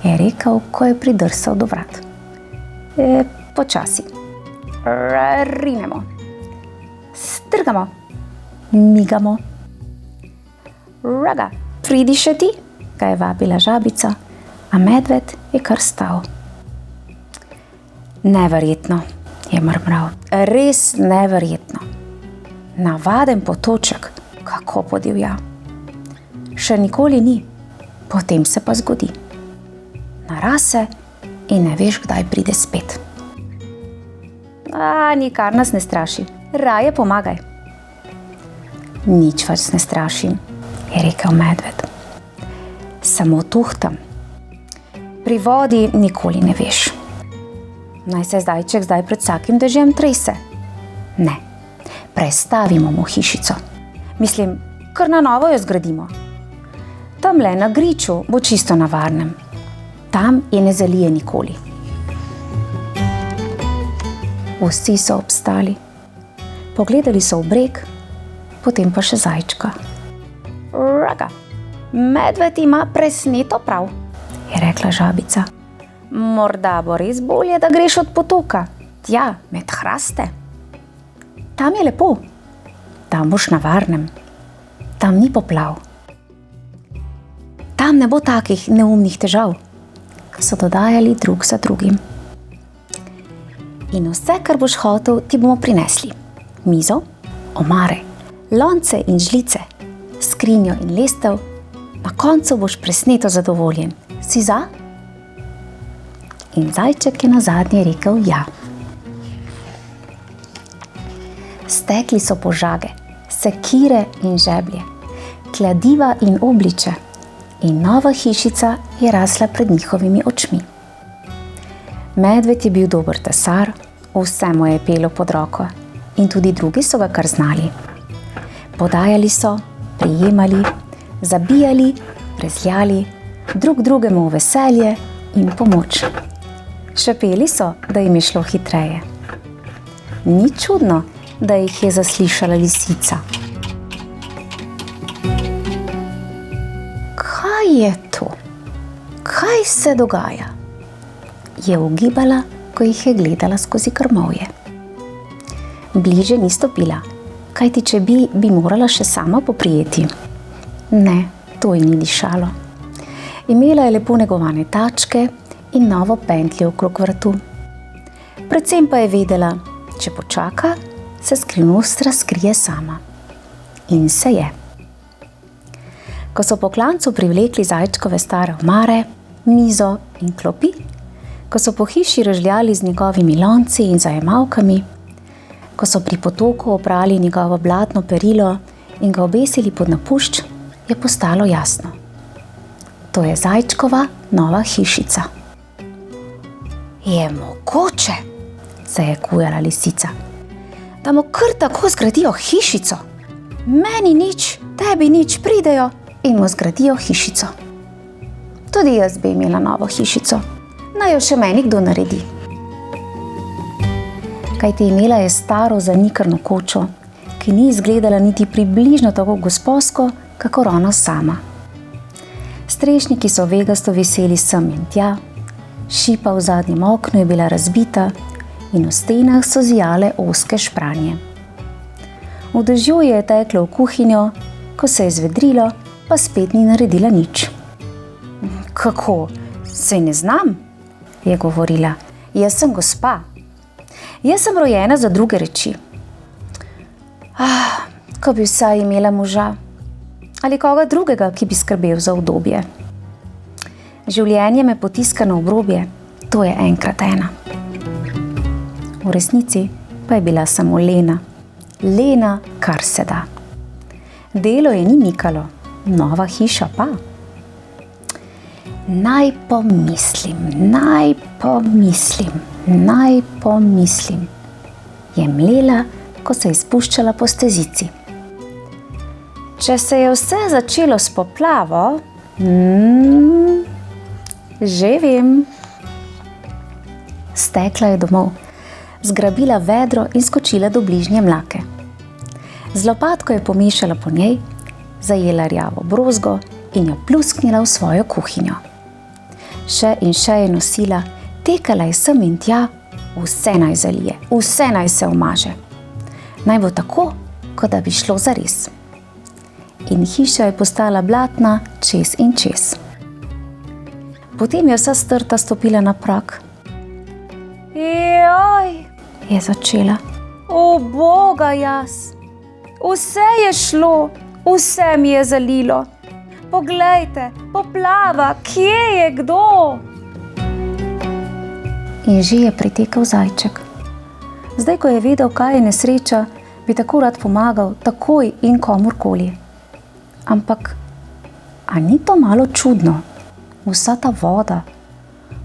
Je rekel, ko je pridrsal do vrat. Počasi. Rinemo. Strgamo. Migamo. Raga, pridi še ti, ga je vabila žabica, a medved je kar stal. Neverjetno, je mrmral. Res neverjetno. Navaden potoček, kako podivja. Še nikoli ni, potem se pa zgodi. Narase in ne veš, kdaj pride spet. Nikar nas ne straši, raje pomagaj. Nič vas ne strašim, je rekel medved. Samo tuhtam. Pri vodi nikoli ne veš. Naj se zajček zdaj pred vsakim dežjem trese? Ne, prestavimo mu hišico. Mislim, kar na novo jo zgradimo. Tamle na griču bo čisto na varnem. Tam je ne zalije nikoli. Vsi so obstali. Pogledali so v breg, potem pa še zajčka. Raga, medved ima presneto prav, je rekla žabica. Morda bo res bolje, da greš od potoka, tja, med hraste. Tam je lepo, tam boš na varnem, tam ni poplav. Tam ne bo takih neumnih težav, so dodajali drug za drugim. In vse, kar boš hotel, ti bomo prinesli. Mizo, omare, lonce in žlice, skrinjo in lestev, na koncu boš presneto zadovoljen. Si za? In zajček je nazadnje rekel ja. Stekli so požage, sekire in žeblje, kladiva in obliče, in nova hišica je rasla pred njihovimi očmi. Medved je bil dober tesar, vse mu je pelo pod roko in tudi drugi so ga kar znali. Podajali so, prijemali, zabijali, prezljali, drug drugemu v veselje in pomoč. Šepeli so, da jim je šlo hitreje. Ni čudno, da jih je zaslišala lisica. Kaj je to? Kaj se dogaja? Je ugibala, ko jih je gledala skozi grmovje. Bliže ni stopila, kajti če bi morala še sama poprijeti. Ne, to ji ni dišalo. Imela je lepo negovane tačke in novo pentljo okrog vratu. Predvsem pa je vedela, če počaka, se skrivnost razkrije sama. In se je. Ko so po klancu privlekli zajčkove stare omare, mizo in klopi, ko so po hiši rožljali z njegovimi lonci in zajemalkami, ko so pri potoku oprali njegovo blatno perilo in ga obesili pod napušč, je postalo jasno. To je zajčkova nova hišica. Je mogoče, se je kujala lisica, da mu kar tako zgradijo hišico. Meni nič, tebi nič, pridejo in mu zgradijo hišico. Tudi jaz bi imela novo hišico, naj jo še meni kdo naredi. Kajti imela je staro zanikrno kočo, ki ni izgledala niti približno tako gosposko, kakor ona sama. Strešniki so vegasto viseli sem in tja, šipa v zadnjem oknu je bila razbita in v stenah so zijale ozke špranje. V dežju je teklo v kuhinjo, ko se je zvedrilo, pa spet ni naredila nič. Kako? Saj ne znam, je govorila. Jaz sem gospa. Jaz sem rojena za druge reči. Ko bi vsaj imela moža ali koga drugega, ki bi skrbel za udobje. Življenje me potiska na obrobje, to je enkrat ena. V resnici pa je bila samo lena. Lena, kar se da. Delo je ni mikalo, nova hiša pa. Naj pomislim, je mlela, ko se je spuščala po stezici. Če se je vse začelo s poplavo, že vem. Stekla je domov, zgrabila vedro in skočila do bližnje mlake. Z lopatko je pomešala po njej, zajela rjavo brozgo in jo plusknila v svojo kuhinjo. Še in še je nosila, tekala je sem in tja, vse naj zalije, vse naj se umaže. Naj bo tako, kot da bi šlo zares. In hiša je postala blatna čez in čez. Potem je vsa strta stopila na prag. Joj, je začela. O Boga jaz, vse je šlo, vse mi je zalilo. Poglejte, poplava, kje je kdo? In že je pritekel zajček. Zdaj, ko je vedel, kaj je nesreča, bi tako rad pomagal, takoj in komurkoli. Ampak, a ni to malo čudno? Vsa ta voda,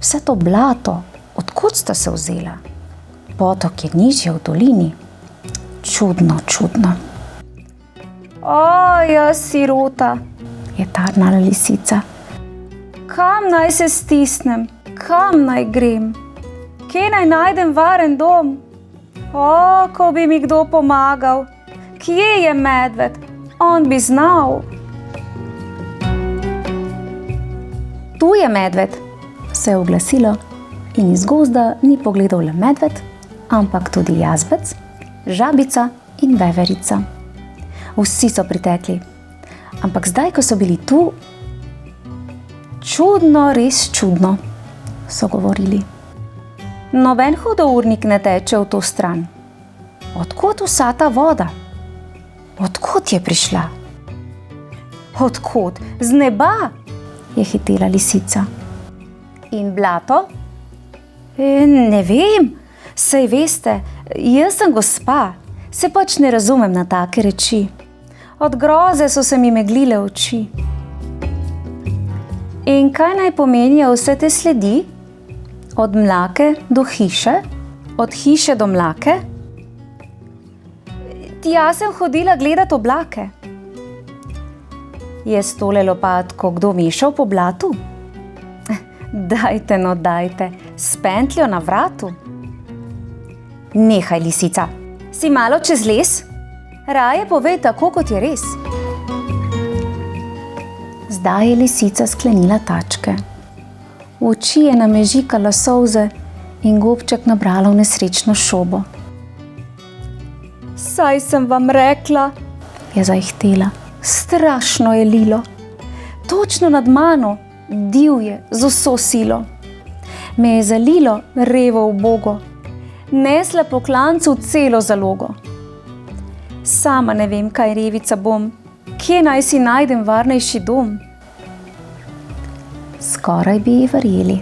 vse to blato, odkot sta se vzela? Potok je nižje v dolini. Čudno, čudno. O, jaz sirota, je tarnala lisica. Kam naj se stisnem? Kam naj grem? Kje naj najdem varen dom? O, ko bi mi kdo pomagal. Kje je medved? On bi znal. Tu je medved, se je oglasilo in iz gozda ni pogledal le medved, ampak tudi jazbec, žabica in veverica. Vsi so pritekli, ampak zdaj, ko so bili tu, čudno, res čudno, so govorili. Noben hudournik ne teče v to stran. Odkot vsa ta voda? Odkot je prišla? Odkot? Z neba, je hitela lisica. In blato? Ne vem, saj veste, jaz sem gospa, se pač ne razumem na take reči. Od groze so se mi meglile oči. In kaj naj pomenijo vse te sledi? Od mlake do hiše? Od hiše do mlake? Tja sem hodila gledat oblake. Je s tole lopatko kdo mešal po blatu? Dajte, no dajte, s pentljo na vratu. Nehaj, lisica, si malo čez les? Raje povej tako, kot je res. Zdaj je lisica sklenila tačke. V oči je namežikala solze in gobček nabrala v nesrečno šobo. Saj sem vam rekla, je zaihtela. Strašno je lilo. Točno nad mano, divje, z vso silo. Me je zalilo revo ubogo. Nesla po klancu celo zalogo. Sama ne vem, kaj revica bom. Kje naj si najdem varnejši dom? Skoraj bi ji verjeli.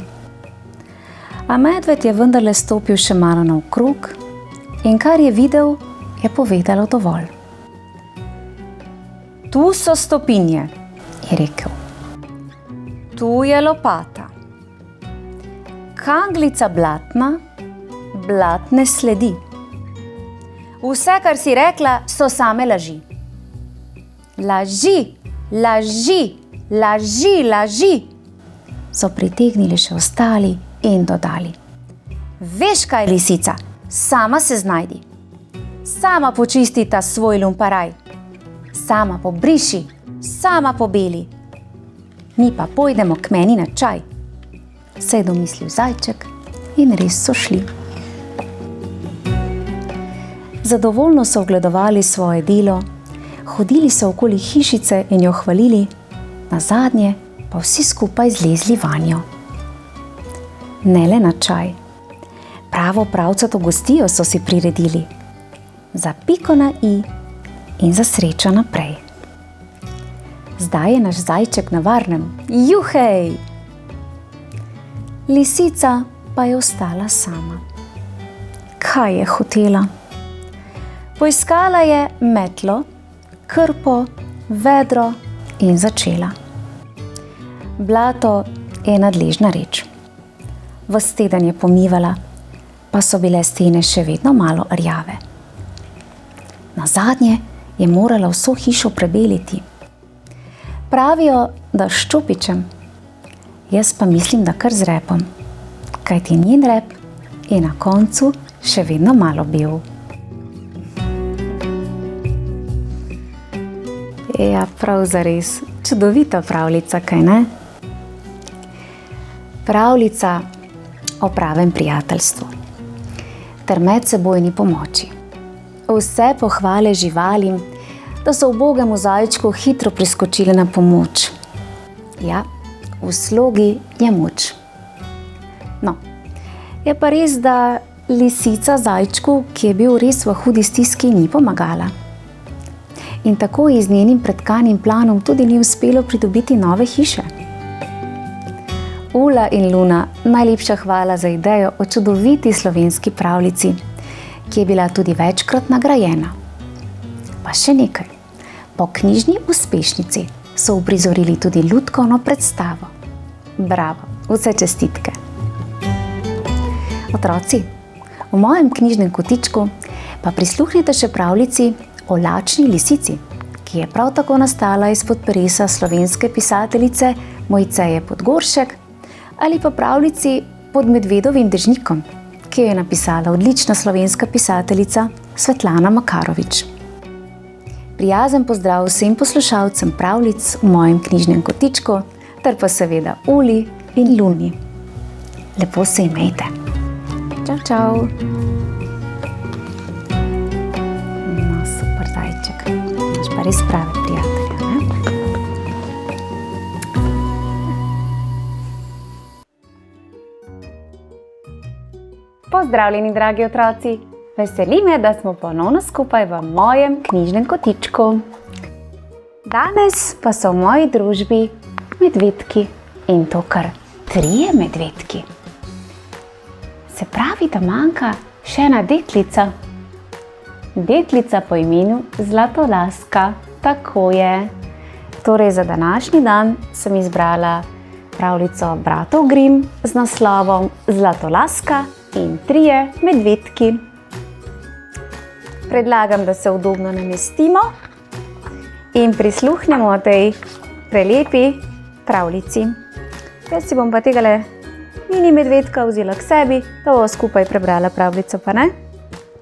A medved je vendarle stopil še malo naokrog in kar je videl, je povedalo dovolj. Tu so stopinje, je rekel. Tu je lopata. Kanglica blatna, blatne sledi. Vse, kar si rekla, so same laži. Laži, laži, laži, laži, so pritegnili še ostali in dodali. Veš kaj, lisica, sama se znajdi. Sama počisti ta svoj lumparaj. Sama pobriši, sama pobeli. Mi pa pojdemo k meni na čaj. Se je domislil zajček in res so šli. Zadovoljno so ogledovali svoje delo, hodili so okoli hišice in jo hvalili, nazadnje pa vsi skupaj zlezli vanjo. Ne le na čaj, pravo pravcato gostijo so si priredili. Za piko na i in za srečo naprej. Zdaj je naš zajček na varnem. Juhej! Lisica pa je ostala sama. Kaj je hotela? Poiskala je metlo, krpo, vedro in začela. Blato je nadležna reč. Ves teden je pomivala, pa so bile stene še vedno malo rjave. Nazadnje je morala vso hišo prebeliti. Pravijo, da s ščupičem, jaz pa mislim, da kar z repom, kajti njen rep je na koncu še vedno malo bel. Ja, prav zares, čudovita pravljica, kaj ne? Pravljica o pravem prijateljstvu ter medsebojni pomoči. Vse pohvale živalim, da so ubogemu zajčku hitro priskočile na pomoč. Ja, v slogi je moč. No, je pa res, da lisica zajčku, ki je bil res v hudi stiski, ni pomagala. In tako ji z njenim pretkanim planom tudi ni uspelo pridobiti nove hiše. Ula in Luna, najlepša hvala za idejo o čudoviti slovenski pravljici, ki je bila tudi večkrat nagrajena. Pa še nekaj. Po knjižni uspešnici so uprizorili tudi lutkovno predstavo. Bravo, vse čestitke! Otroci, v mojem knjižnem kotičku pa prisluhnite še pravljici o lačni lisici, ki je prav tako nastala izpod peresa slovenske pisateljice Mojceje Podgoršek, ali pa pravljici Pod medvedovim dežnikom, ki jo je napisala odlična slovenska pisateljica Svetlana Makarovič. Prijazen pozdrav vsem poslušalcem pravljic v mojem knjižnem kotičku, ter pa seveda Uli in Luni. Lepo se imejte. Čau, čau. No, super zajček. Imaš pa res prave prijatelja, ne? Pozdravljeni, dragi otroci! Veseli me, da smo ponovno skupaj v mojem knjižnem kotičku. Danes pa so v moji družbi medvedki in to kar 3 medvedki. Se pravi, da manjka še ena deklica. Deklica po imenu Zlatolaska, tako je. Torej za današnji dan sem izbrala pravljico bratov Grimm z naslovom Zlatolaska in 3 medvedki. Predlagam, da se udobno namestimo in prisluhnemo tej prelepi pravljici. Jaz si bom pa tegale mini medvedka vzela k sebi, da bomo skupaj prebrala pravljico, pa ne?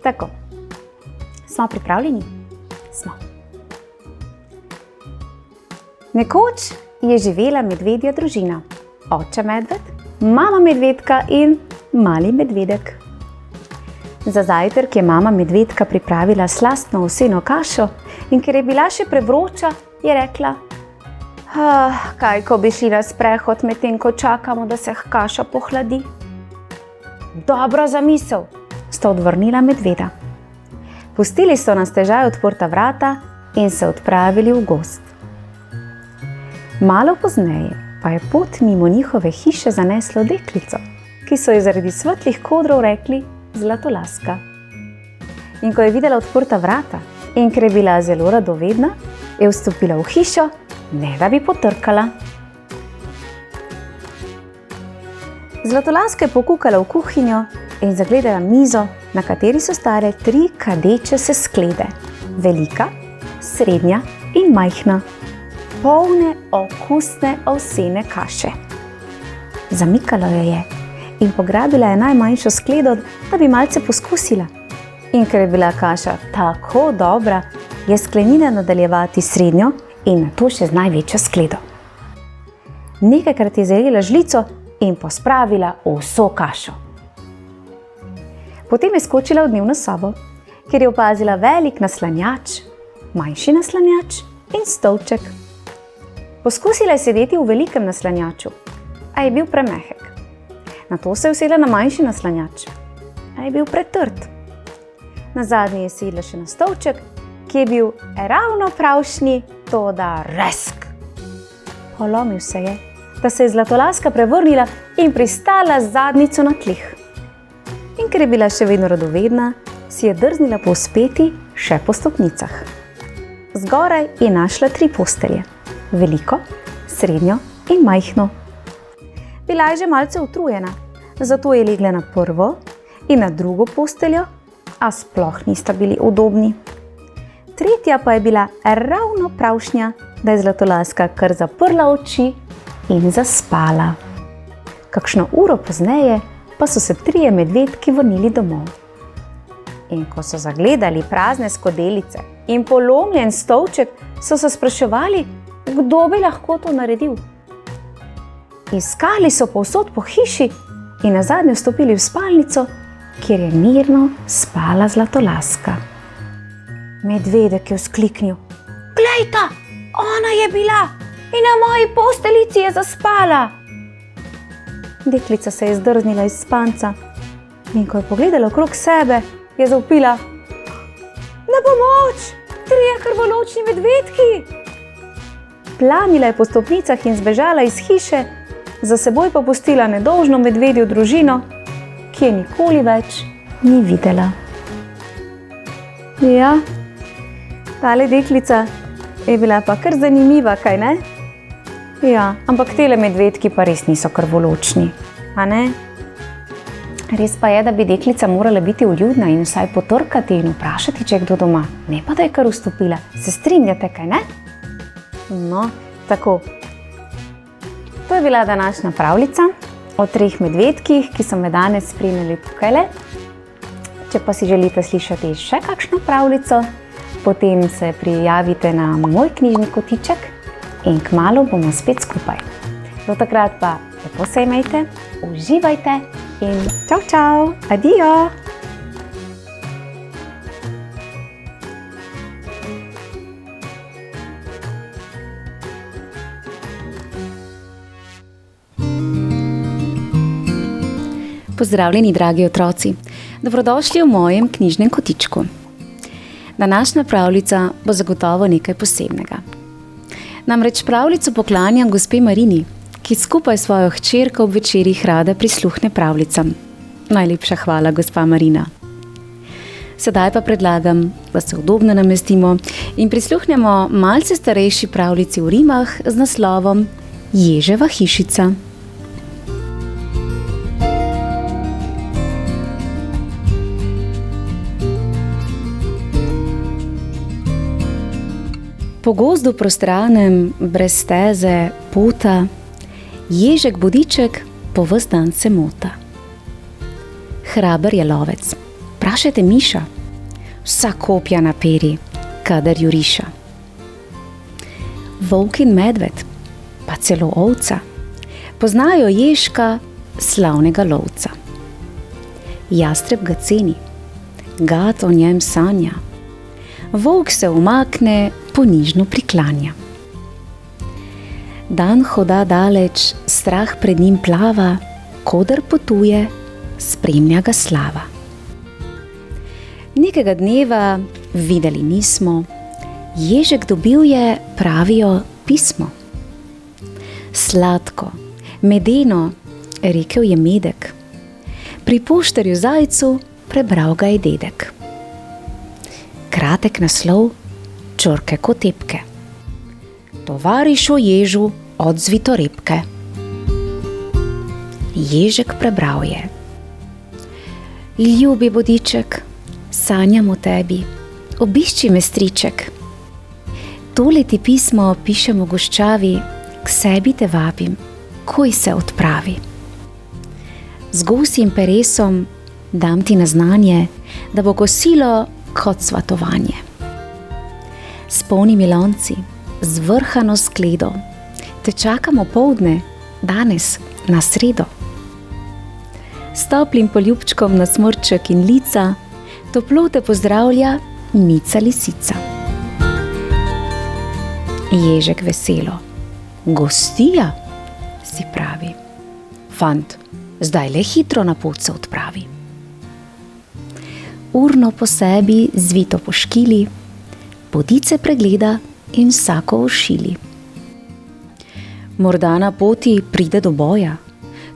Tako. Smo pripravljeni? Smo. Nekoč je živela medvedja družina. Oče medved, mama medvedka in mali medvedek. Za zajtrk je mama medvedka pripravila slastno ovseno kašo in ker je bila še prevroča, je rekla: kaj, ko bi šli na sprehod, medtem ko čakamo, da se kaša pohladi? Dobra zamisel, sta odvrnila medveda. Pustili so na stežaj odprta vrata in se odpravili v gozd. Malo pozneje pa je pot mimo njihove hiše zaneslo deklico, ki so ji zaradi svetlih kodrov rekli Zlatolaska. In ko je videla odprta vrata in ker je bila zelo radovedna, je vstopila v hišo, ne da bi potrkala. Zlatolaska je pokukala v kuhinjo in zagledala mizo, na kateri so stare 3 kadeče se sklede, velika, srednja in majhna, polne okusne ovsene kaše. Zamikala jo je in pograbila je najmanjšo skledo, da bi malce poskusila. In ker je bila kaša tako dobra, je sklenila nadaljevati srednjo in nato še z največjo skledo. Nekajkrat je zajela žlico in pospravila vso kašo. Potem je skočila v dnevno sobo, kjer je opazila velik naslanjač, manjši naslanjač in stolček. Poskusila je sedeti v velikem naslanjaču, a je bil premehek. Nato se je usedla na manjši naslanjač, a je bil pretrd. Nazadnje je sedla še na stolček, ki je bil ravno pravšnji, toda resk. Polomil se je, da se je Zlatolaska prevrnila in pristala z zadnjico na tleh. In ker je bila še vedno radovedna, si je drznila povzpeti še po stopnicah. Zgoraj je našla 3 postelje, veliko, srednjo in majhno. Bila je že malce utrujena, zato je legla na prvo in na drugo posteljo, a sploh nista bili udobni. Tretja pa je bila ravno pravšnja, da je Zlatolaska kar zaprla oči in zaspala. Kakšno uro pozneje pa so se 3 medvedki vrnili domov. In ko so zagledali prazne skodelice in polomljen stolček, so se spraševali, kdo bi lahko to naredil. Iskali so povsod po hiši in nazadnje vstopili v spalnico, kjer je mirno spala Zlatolaska. Medvedek je vzkliknil: "Glejta, ona je bila in na moji posteljici je zaspala." Deklica se je zdrznila iz spanca in ko je pogledala okrog sebe, je zavpila: "Na pomoč! 3 krvoločni medvedki!" Planila je po stopnicah in zbežala iz hiše, za seboj pa pustila nedolžno medvedjo družino, ki je nikoli več ni videla. Ja, tale deklica je bila pa kar zanimiva, kaj ne? Ja, ampak tele medvedki pa res niso krvoločni, a ne? Res pa je, da bi deklica morala biti vljudna in vsaj potrkati in vprašati, če je kdo doma. Ne pa, da je kar vstopila. Se strinjate, kaj ne? No, tako. To je bila današnja pravljica o 3 medvedkih, ki so me danes spremljali tukajle. Če pa si želite slišati še kakšno pravljico, potem se prijavite na moj knjižni kotiček in kmalu bomo spet skupaj. Do takrat pa lepo se imejte, uživajte in čau, čau, adijo! Pozdravljeni, dragi otroci! Dobrodošli v mojem knjižnem kotičku. Današnja pravljica bo zagotovo nekaj posebnega. Namreč pravljico poklanjam gospe Marini, ki skupaj s svojo hčerko ob večerih rada prisluhne pravljicam. Najlepša hvala, gospa Marina. Sedaj pa predlagam, da se udobno namestimo in prisluhnemo malce starejši pravljici v rimah z naslovom Ježeva hišica. Po gozdu prostranem, brez steze, pota, ježek bodiček po ves dan se mota. Hraber je lovec, vprašajte miša, vsa kopja naperi, kadar juriša. Volk in medved, pa celo ovca, poznajo ježka, slavnega lovca. Jastreb ga ceni, gad o njem sanja, volk se umakne, ponižno priklanja. Dan hoda daleč, strah pred njim plava, koder potuje, spremlja ga slava. Nekega dneva, videli nismo, ježek dobil je, pravijo, pismo. Sladko, medeno, rekel je medek, pri poštarju zajcu prebral ga je dedek. Kratek naslov, črke kot tepke. Tovarišu ježu odzvito repke. Ježek prebral je. Ljubi bodiček, sanjam o tebi, obišči me striček. Tole ti pismo pišem v goščavi, k sebi te vabim, koj se odpravi. Z gosjim peresom dam ti na znanje, da bo kosilo kot svatovanje. S polnimi lonci, z vrhano skledo, te čakamo poldne, danes na sredo. S toplim poljubčkom na smrček in lica, toplo te pozdravlja Mica lisica. Ježek veselo, gostija, si pravi. Fant, zdaj le hitro na pot se odpravi. Urno po sebi, zvito po škili, bodice pregleda in vsako ošili. Morda na poti pride do boja,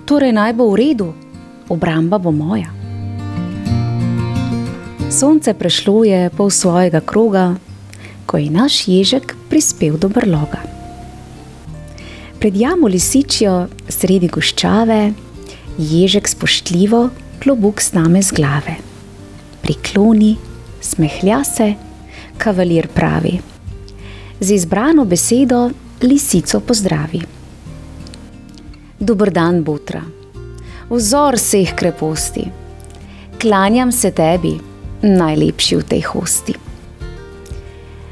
torej naj bo v redu, obramba bo moja. Sonce prešlo je pol svojega kroga, ko je naš ježek prispel do brloga. Pred jamo lisičjo sredi goščave, ježek spoštljivo klobuk sname z glave. Prikloni, smehlja se, kavalir pravi. Z izbrano besedo lisico pozdravi. Dober dan, botra, vzor vseh kreposti. Klanjam se tebi, najlepši v tej hosti.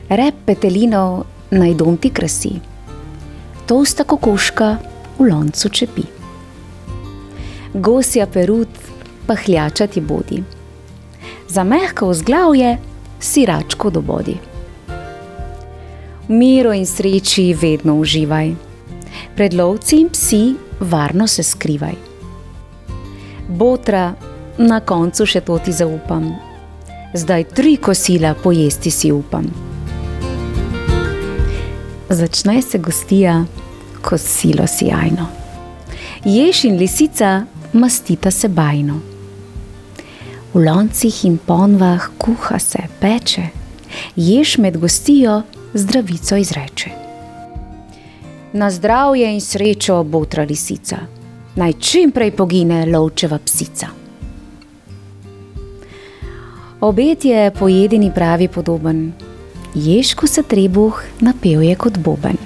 Rep petelinov naj dom ti krasi, tolsta kokoška v loncu čepi. Gosja perut pa hljača ti bodi, za mehko vzglavje siračko dobodi. V miru in sreči vedno uživaj, pred lovci in psi varno se skrivaj. Botra, na koncu še to ti zaupam, zdaj 3 kosila pojesti si upam. Začne se gostija, kosilo sijajno. Jež in lisica mastita se bajno. V loncih in ponvah kuha se, peče, jež med gostijo zdravico izreče. Na zdravje in srečo, botra lisica, naj čim prej pogine lovčeva psica. Obed je pojedini pravi podoben. Ježku se trebuh napevje kot boben.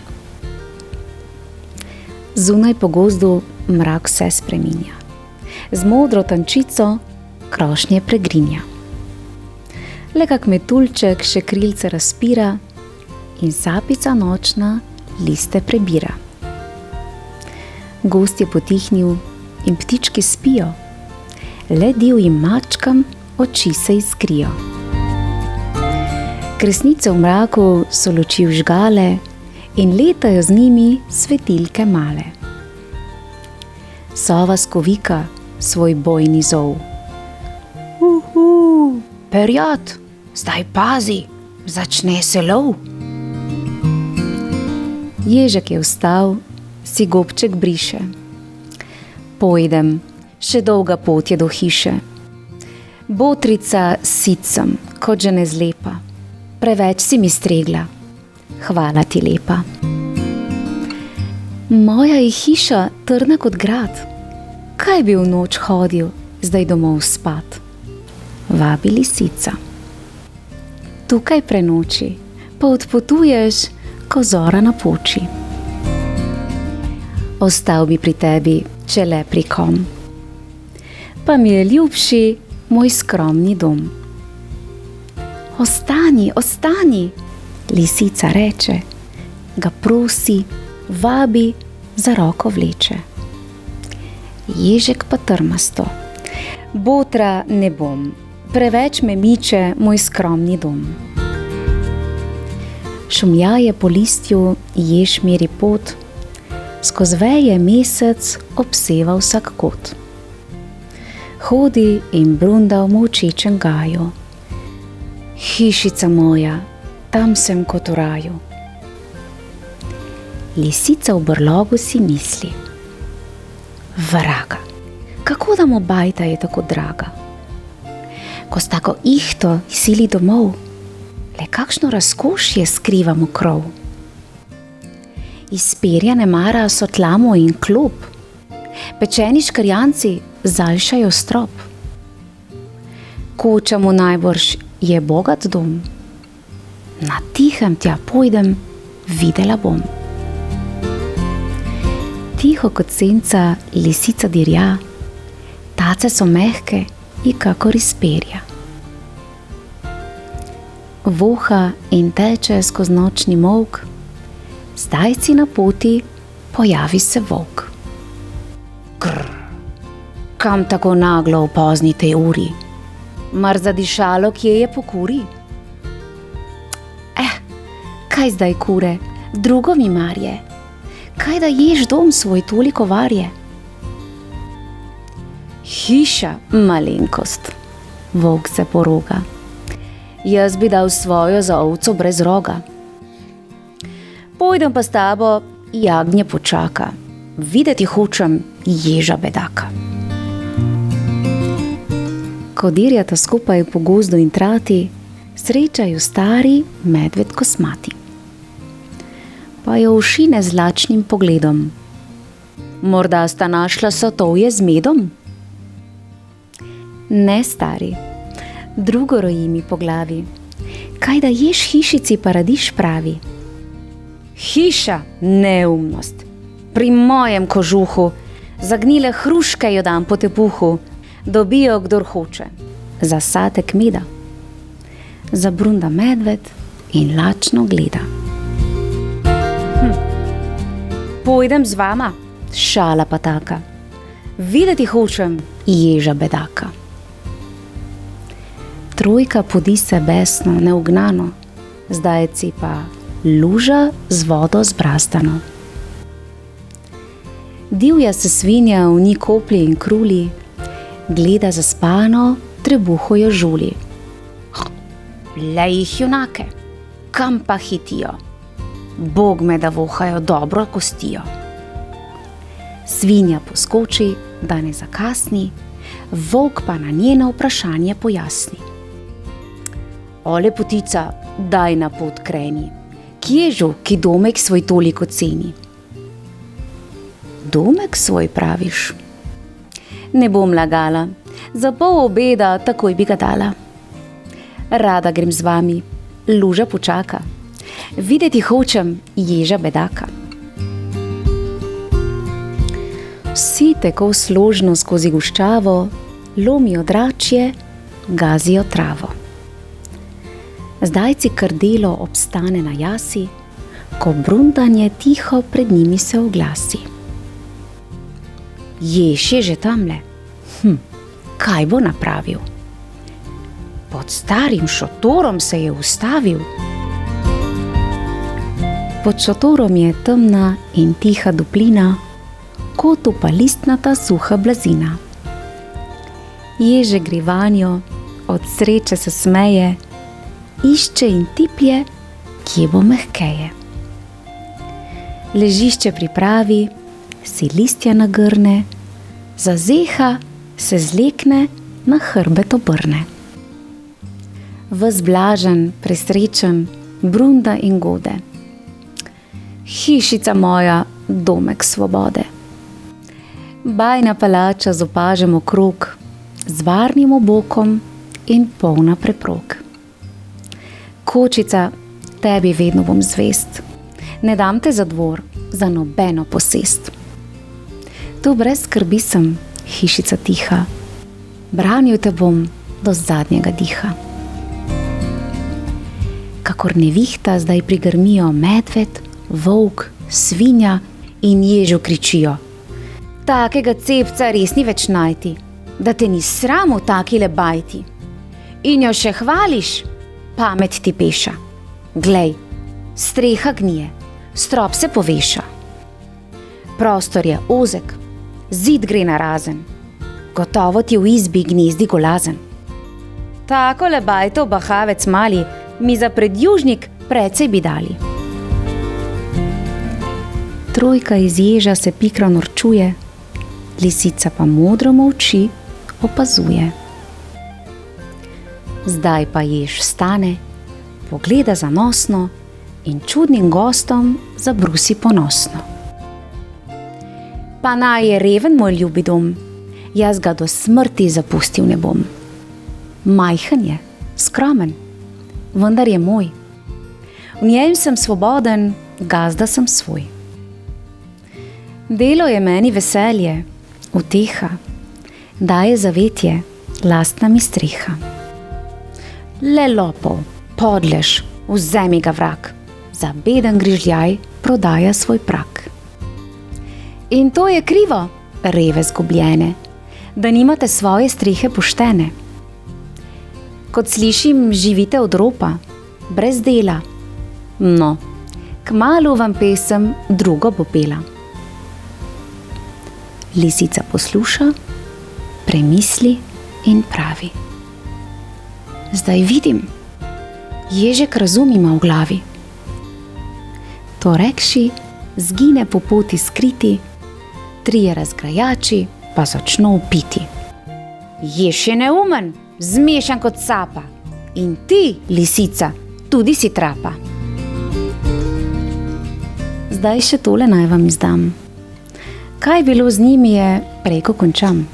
Zunaj po gozdu mrak se spreminja. Z modro tančico krošnje pregrinja. Le kak metuljček še krilce razpira in sapica nočna liste prebira. Gozd je potihnil in ptički spijo, le divjim mačkam oči se iskrijo. Kresnice v mraku so luči vžgale in letajo z njimi svetilke male. Sova skovika svoj bojni zov. Perjad, zdaj pazi, začne se lov. Ježek je vstal, si gobček briše. Pojdem, še dolga pot je do hiše. Botrica sit sem, kot že ne zlepa. Preveč si mi stregla, hvala ti lepa. Moja je hiša trdna kot grad. Kaj bi v noč hodil, zdaj domov spat? Vabi lisica. Tukaj prenoči, pa odpotuješ, ko zora napoči. Ostal bi pri tebi, če le pri kom. Pa mi je ljubši moj skromni dom. Ostani, ostani, lisica reče, ga prosi, vabi, za roko vleče. Ježek pa trmasto. Botra ne bom, preveč me miče moj skromni dom. Šumljaje po listju, jež meri pot, skoz veje mesec obseva vsak kot. Hodi in brunda v molčečem gaju. Hišica moja, tam sem kot v raju. Lisica v brlogu si misli. Vraga, kako da mu bajta je tako draga? Ko s tako ihto sili domov, le kakšno razkošje skriva mu krov. Iz perja nemara so tlamo in klop, pečeni škrjanci zaljšajo strop. Koča mu najbrž je bogat dom. Na tihem tja pojdem, videla bom. Tiho kot senca lisica dirja, tace so mehke in kakor iz perja. Voha in teče skoz nočni molk, zdaj si na poti pojavi se volk. Grr, kam tako naglo v pozni tej uri? Mar zadišalo kje je po kuri? Kaj zdaj kure, drugo mi marje? Kaj da ješ dom svoj toliko varje? Hiša, malenkost, volk se poroga. Jaz bi dal svojo za ovco brez roga. Pojdem pa s tabo, jagnje počaka. Videti hočem ježa bedaka. Ko dirjata skupaj po gozdu in trati, srečajo stari medved kosmati. Pa jo ošine z lačnim pogledom. Morda sta našla sotovje z medom? Ne, stari, drugo roji mi po glavi. Kaj da ješ hišici paradiž pravi? Hiša, neumnost, pri mojem kožuhu, zagnile hruške jo dam po tepuhu, dobijo kdor hoče, za satek meda. Zabrunda medved in lačno gleda. Pojdem z vama, šala pa taka. Videti hočem ježa bedaka. Trojka podi se besno, neugnano, zdajci pa luža z vodo zbrazdano. Divja se svinja v njih koplje in kruli, gleda zaspano, trebuho jo žuli. Le jih junake, kam pa hitijo? Bog me da vohajo dobro kostijo. Svinja poskoči, da ne zakasni, volk pa na njeno vprašanje pojasni. O, lepotica, daj na pot kreni, kježu, ki domek svoj toliko ceni? Domek svoj praviš? Ne bom lagala, za pol obeda takoj bi ga dala. Rada grem z vami, luža počaka. Videti hočem ježa bedaka. Vsi tako složno skozi guščavo, lomijo dračje, gazijo travo. Zdajci krdelo obstane na jasi, ko brundanje tiho pred njimi se oglasi. Jež je že tamle. Kaj bo napravil? Pod starim šotorom se je ustavil. Pod šotorom je temna in tiha duplina, kotu pa listnata suha blazina. Ježek gre vanjo, od sreče se smeje, išče in tiplje, kje bo mehkeje. Ležišče pripravi, si listja nagrne, zazeha, se zlekne, na hrbet obrne. Ves blažen, presrečen, brunda in gode. Hišica moja, domek svobode. Bajna palača z opažem okrog, z varnim obokom in polna preprog. Kočica, tebi vedno bom zvest, ne dam te za dvor, za nobeno posest. Tu brez skrbi sem, hišica tiha, branil te bom do zadnjega diha. Kakor nevihta zdaj prigrmijo medved, volk, svinja in ježu kričijo. Takega cepca res ni več najti, da te ni sram v takile bajti. In jo še hvališ, pamet ti peša. Glej, streha gnije, strop se poveša. Prostor je ozek, zid gre narazen, gotovo ti v izbi gnezdi golazen. Takole bajto bahavec mali, mi za predjužnik precej bi dali. Trojka iz ježa se pikro norčuje, lisica pa modro molči, opazuje. Zdaj pa jež vstane, pogleda zanosno in čudnim gostom zabrusi ponosno. Pa naj je reven moj ljubi dom, jaz ga do smrti zapustil ne bom. Majhen je, skromen, vendar je moj. V njem sem svoboden, gazda sem svoj. Delo je meni veselje, uteha, daje zavetje, lastna mi streha. Le lopov, podlež, vzemi ga vrag, za beden grižljaj prodaja svoj prak. In to je krivo, reve zgubljene, da nimate svoje strehe poštene. Kot slišim, živite od ropa, brez dela. No, kmalu vam pesem drugo bo pela. Lisica posluša, premisli in pravi. Zdaj vidim, ježek razum ima v glavi. To rekši, zgine po poti skriti, trije razgrajači pa začno vpiti. Jež je neumen, zmešan kot sapa, in ti, lisica, tudi si trapa. Zdaj še tole naj vam izdam. Kaj bilo z njimi je, prej ko končam.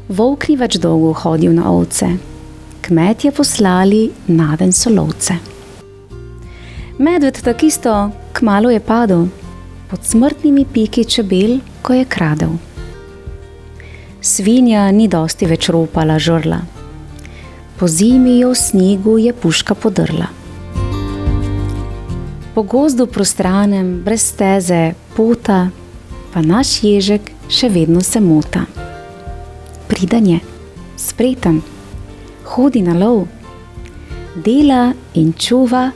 Volk ni več dolgo hodil na ovce, kmetje poslali naden so lovce. Medved takisto kmalu je padel, pod smrtnimi piki čebel, ko je kradel. Svinja ni dosti več ropala žrla, po zimi jo v snegu je puška podrla. Po gozdu prostranem, brez steze, pota, pa naš ježek še vedno se mota. Priden je, spreten, hodi na lov, dela in čuva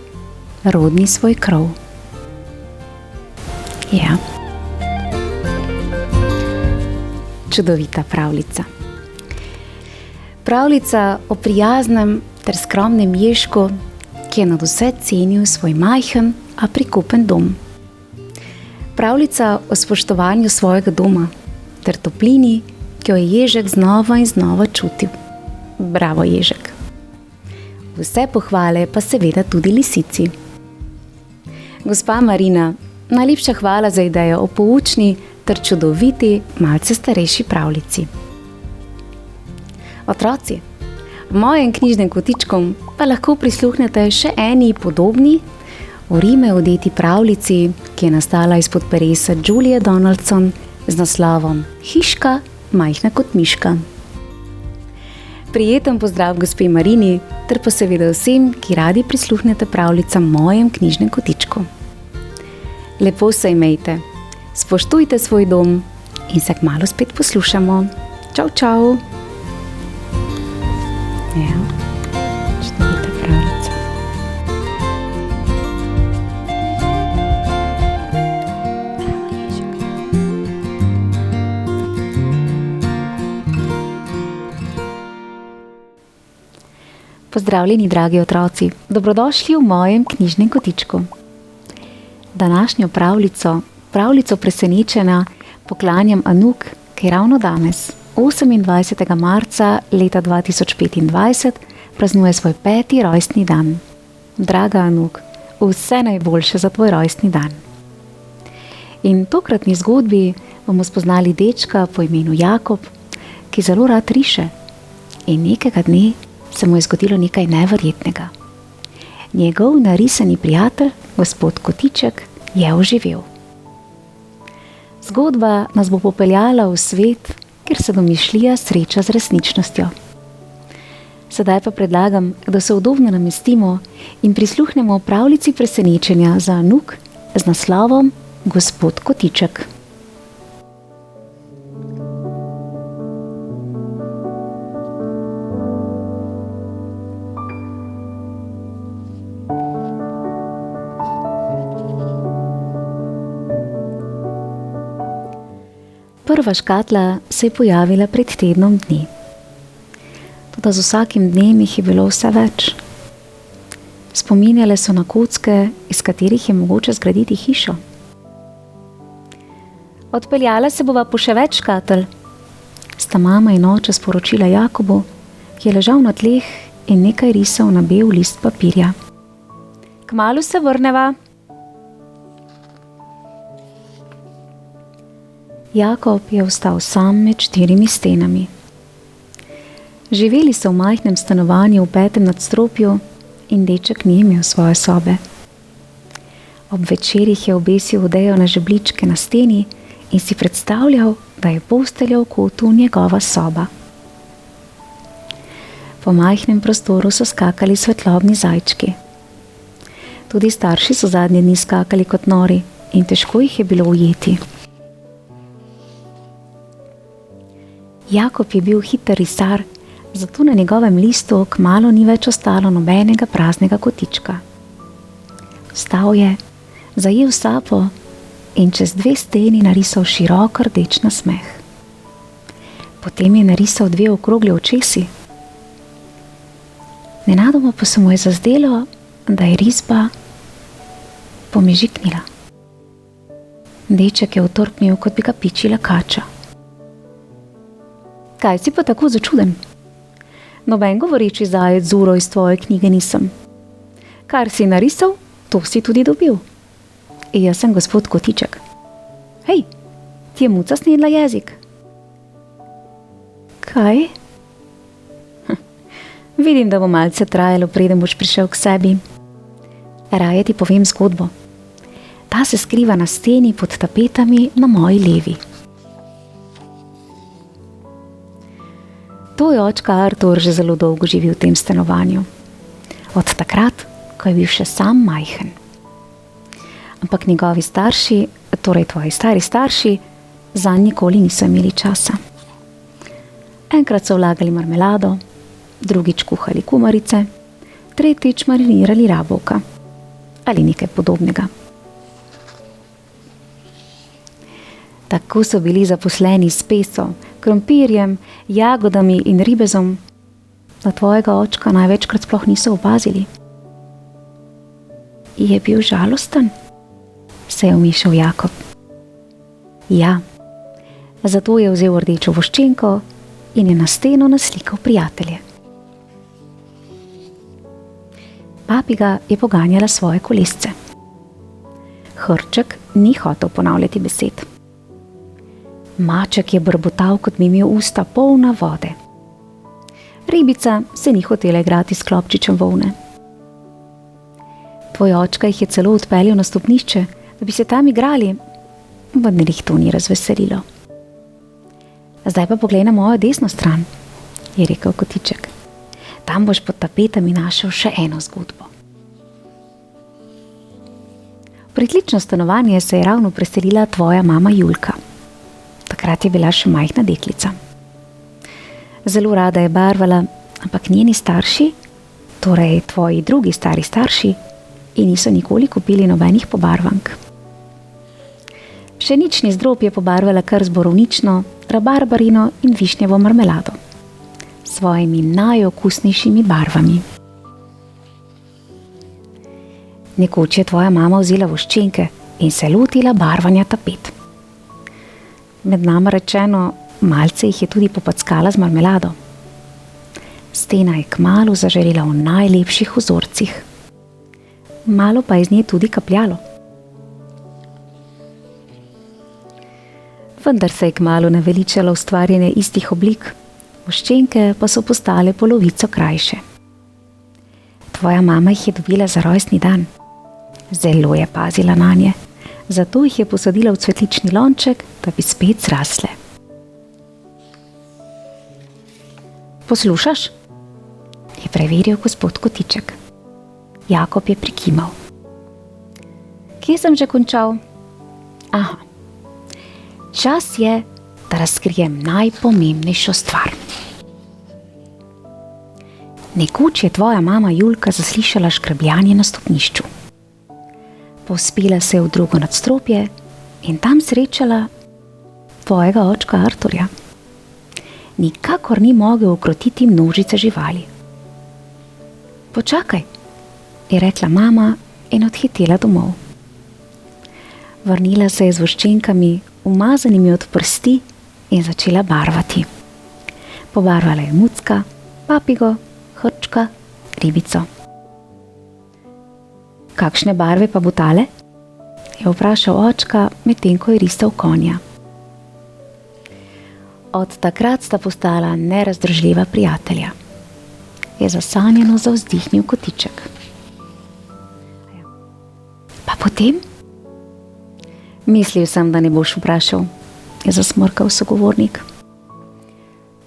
rodni svoj krov. Ja. Čudovita pravljica. Pravljica o prijaznem ter skromnem ježku, ki je nadvse cenil svoj majhen, a prikupen dom. Pravljica o spoštovanju svojega doma ter toplini, ki jo je ježek znova in znova čutil. Bravo, ježek. Vse pohvale pa seveda tudi lisici. Gospa Marina, najlepša hvala za idejo o poučni ter čudoviti, malce starejši pravljici. Otroci, V mojem knjižnem kotičku pa lahko prisluhnete še eni podobni, v rime odeti pravljici, ki je nastala izpod peresa Julie Donaldson z naslovom Hiška, majhna kot miška. Prijeten pozdrav gospe Marini, ter pa seveda vsem, ki radi prisluhnete pravljicam v mojem knjižnem kotičku. Lepo se imejte, spoštujte svoj dom in se kmalu spet poslušamo. Čau, čau! Ja, čudovita pravljica. Pozdravljeni, dragi otroci, dobrodošli v mojem knjižnem kotičku. Današnjo pravljico presenečenja, poklanjam Anuk, ki ravno danes, 28. marca leta 2025, praznuje svoj 5. rojstni dan. Draga Anuk, vse najboljše za tvoj rojstni dan. In v tokratni zgodbi bomo spoznali dečka po imenu Jakob, ki zelo rad riše. In nekega dne se mu je zgodilo nekaj neverjetnega. Njegov narisani prijatelj, gospod Kotiček, je oživel. Zgodba nas bo popeljala v svet, kjer se domišljija sreča z resničnostjo. Sedaj pa predlagam, da se udobno namestimo in prisluhnemo pravljici presenečenja za Anuk z naslovom Gospod Kotiček. Prva škatla se je pojavila pred tednom dni. Toda z vsakim dnem jih je bilo vse več. Spominjale so na kocke, iz katerih je mogoče zgraditi hišo. Odpeljala se bova po še več škatel, sta mama in oče sporočila Jakobu, ki je ležal na tleh in nekaj risal na bel list papirja. Kmalu se vrneva. Jakob je ostal sam med 4 stenami. Živeli so v majhnem stanovanju v 5. nadstropju in deček ni imel svoje sobe. Ob večerih je obesil odejo na žebljičke na steni in si predstavljal, da je postelja v kotu njegova soba. Po majhnem prostoru so skakali svetlobni zajčki. Tudi starši so zadnje dni skakali kot nori in težko jih je bilo ujeti. Jakob je bil hiter risar, zato na njegovem listu kmalu ni več ostalo nobenega praznega kotička. Vstal je, zajel sapo in čez 2 steni narisal širok rdeč nasmeh. Potem je narisal 2 okrogli očesi. Nenadoma pa se mu je zazdelo, da je risba pomežiknila. Deček je utorknil, kot bi ga pičila kača. Kaj si pa tako začuden? Noben govoreči zajec Zuro iz tvoje knjige nisem. Kar si narisal, to si tudi dobil. Jaz sem gospod Kotiček. Hej, ti je muca snedla jezik. Kaj? Vidim, da bo malce trajalo, preden boš prišel k sebi. Raje ti povem zgodbo. Ta se skriva na steni pod tapetami na moji levi. To je očka Artur že zelo dolgo živi v tem stanovanju. Od takrat, ko je bil še sam majhen. Ampak njegovi starši, torej tvoji stari starši, zanj nikoli niso imeli časa. Enkrat so vlagali marmelado, drugič kuhali kumarice, tretjič marinirali rabovka ali nekaj podobnega. Tako so bili zaposleni s peso, krompirjem, jagodami in ribezom, da tvojega očka največkrat sploh niso opazili. Je bil žalosten? Se je vmešal Jakob. Ja, zato je vzel rdečo voščenko in je na steno naslikal prijatelje. Papiga je poganjala svoje kolesce. Hrček ni hotel ponavljati besed. Maček je brbotal, kot bi imel usta polna vode. Ribica se ni hotela igrati s klopčičem volne. Tvoj očka jih je celo odpeljal na stopnišče, da bi se tam igrali, vendar jih to ni razveselilo. Zdaj pa poglej na mojo desno stran, je rekel kotiček. Tam boš pod tapetami našel še eno zgodbo. V pritlično stanovanje se je ravno preselila tvoja mama Julka. Takrat je bila še majhna deklica. Zelo rada je barvala, ampak njeni starši, torej tvoji drugi stari starši, ji niso nikoli kupili nobenih pobarvank. Pšenični zdrob je pobarvala kar z borovnično, rabarbarino in višnjevo marmelado. S svojimi najokusnejšimi barvami. Nekoč je tvoja mama vzela voščenke in se lotila barvanja tapet. Med nama rečeno, malce jih je tudi popackala z marmelado. Stena je kmalu zažarela v najlepših vzorcih. Malo pa je iz nje tudi kapljalo. Vendar se je kmalu naveličalo ustvarjanje istih oblik, voščenke pa so postale polovico krajše. Tvoja mama jih je dobila za rojstni dan. Zelo je pazila nanje, zato jih je posadila v cvetlični lonček, da bi spet zrasle. Poslušaš? Je preveril gospod Kotiček. Jakob je prikimal. Kje sem že končal? Aha. Čas je, da razkrijem najpomembnejšo stvar. Nekoč je tvoja mama Julka zaslišala škrebljanje na stopnišču. Povzpela se je v drugo nadstropje in tam srečala tvojega očka Arturja. Nikakor ni mogel ukrotiti množice živali. Počakaj, je rekla mama in odhitela domov. Vrnila se je z voščenkami, umazanimi od prsti, in začela barvati. Pobarvala je mucka, papigo, hrčka, ribico. Kakšne barve pa bo tale? Je vprašal očka, medtem ko je risal konja. Od takrat sta postala nerazdružljiva prijatelja. Je zasanjeno zavzdihnil Kotiček. Pa potem? Mislil sem, da ne boš vprašal, je zasmrkal sogovornik.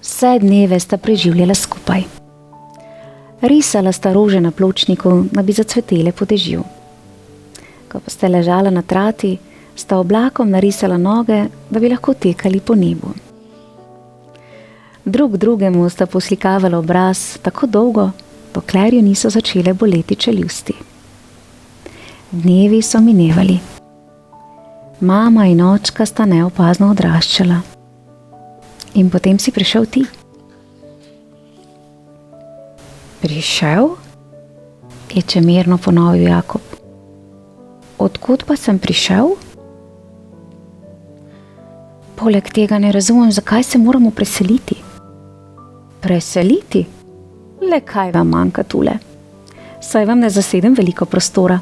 Vse dneve sta preživljala skupaj. Risala sta rože na pločniku, da bi zacvetele po dežju. Ko pa sta ležala na trati, sta oblakom narisala noge, da bi lahko tekali po nebu. Drug drugemu sta poslikavala obraz tako dolgo, dokler jo niso začele boleti čeljusti. Dnevi so minevali. Mama in očka sta neopazno odraščala. In potem si prišel ti. Prišel? Je čemerno ponovil Jakob. Odkud pa sem prišel? Poleg tega ne razumem, zakaj se moramo preseliti. Preseliti? Le kaj vam manjka tule? Saj vam ne zasedem veliko prostora.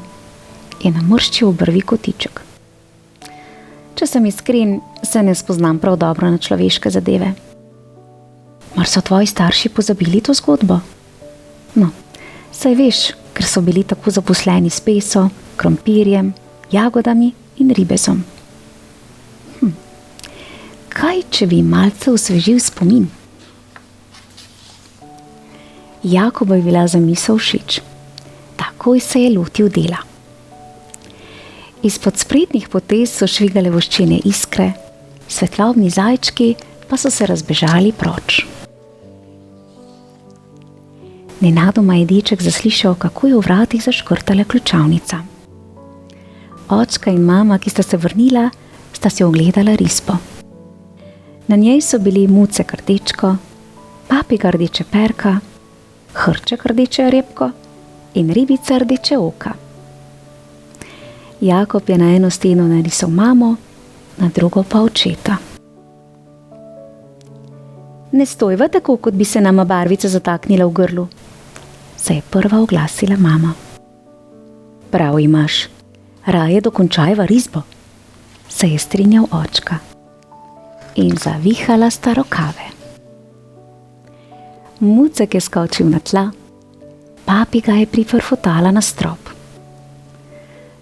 Je namrščil obrvi Kotiček. Če sem iskren, se ne spoznam prav dobro na človeške zadeve. Mar so tvoji starši pozabili to zgodbo? No, saj veš, ker so bili tako zaposleni s peso, krompirjem, jagodami in ribezom. Kaj, če bi malce osvežil spomin? Jakobu je bila zamisel všeč. Takoj se je lotil dela. Izpod sprednjih potez so švigale voščene iskre, svetlobni zajčki pa so se razbežali proč. Nenadoma je deček zaslišal, kako je v vratih zaškrtala ključavnica. Očka in mama, ki sta se vrnila, sta si ogledala risbo. Na njej so bili mucek rdečko, papiga rdeče perka, hrček rdeče repko in ribica rdeče oka. Jakob je na eno steno narisal mamo, na drugo pa očeta. Ne stojva tako, kot bi se nama barvica zataknila v grlu, se je prva oglasila mama. Prav imaš, raje dokončajva risbo, se je strinjal očka. In zavihala sta rokave. Mucek je skočil na tla, papiga je prifrfotala na strop.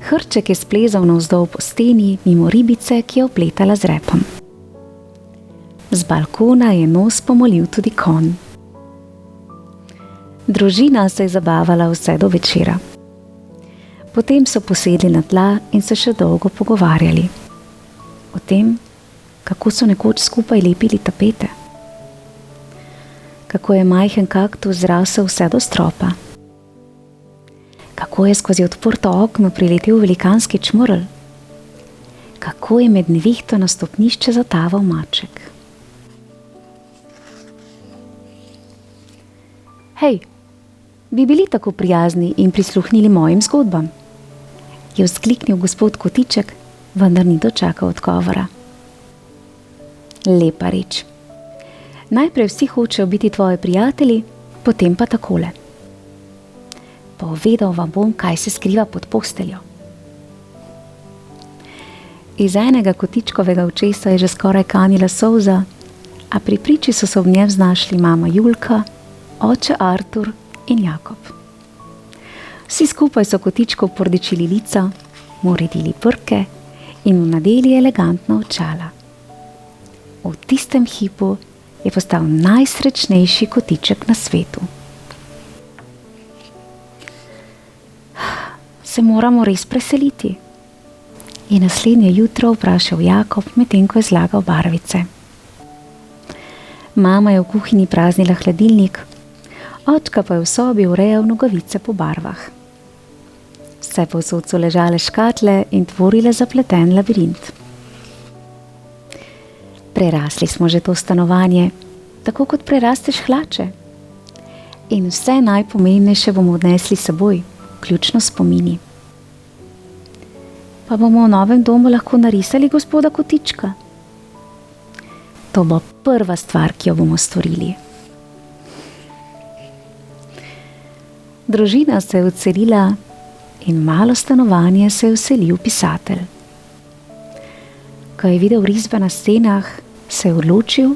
Hrček je splezal navzdol po steni mimo ribice, ki je opletala z repom. Z balkona je nos pomolil tudi konj. Družina se je zabavala vse do večera. Potem so posedli na tla in se še dolgo pogovarjali. O tem, kako so nekoč skupaj lepili tapete. Kako je majhen kaktus zrasel vse do stropa. Kako je skozi odprto okno priletel velikanski čmrlj. Kako je med nevihto na stopnišče zataval maček. Hej, bi bili tako prijazni in prisluhnili mojim zgodbam? Je vzkliknil gospod Kotiček, vendar ni dočakal odgovora. Lepa reč. Najprej vsi hočejo biti tvoji prijatelji, potem pa takole. Povedal vam bom, kaj se skriva pod posteljo. Iz enega kotičkovega očesa je že skoraj kanila solza, a pri priči so se ob njem znašli mama Julka, oče Artur in Jakob. Vsi skupaj so kotičkov pordičili lica, mu uredili brke in mu nadeli elegantna očala. V tistem hipu je postal najsrečnejši kotiček na svetu. Se moramo res preseliti? Je naslednje jutro vprašal Jakob, medtem ko je zlagal barvice. Mama je v kuhinji praznila hladilnik, očka pa je v sobi urejal nogavice po barvah. Vse povsod so ležale škatle in tvorile zapleten labirint. Prerasli smo že to stanovanje, tako kot prerasteš hlače. In vse najpomembnejše bomo odnesli s seboj, vključno spomini. Pa bomo v novem domu lahko narisali gospoda Kotička. To bo prva stvar, ki jo bomo storili. Družina se je odselila in malo stanovanje se je vselil pisatelj. Ko je videl risbe na stenah, se je odločil,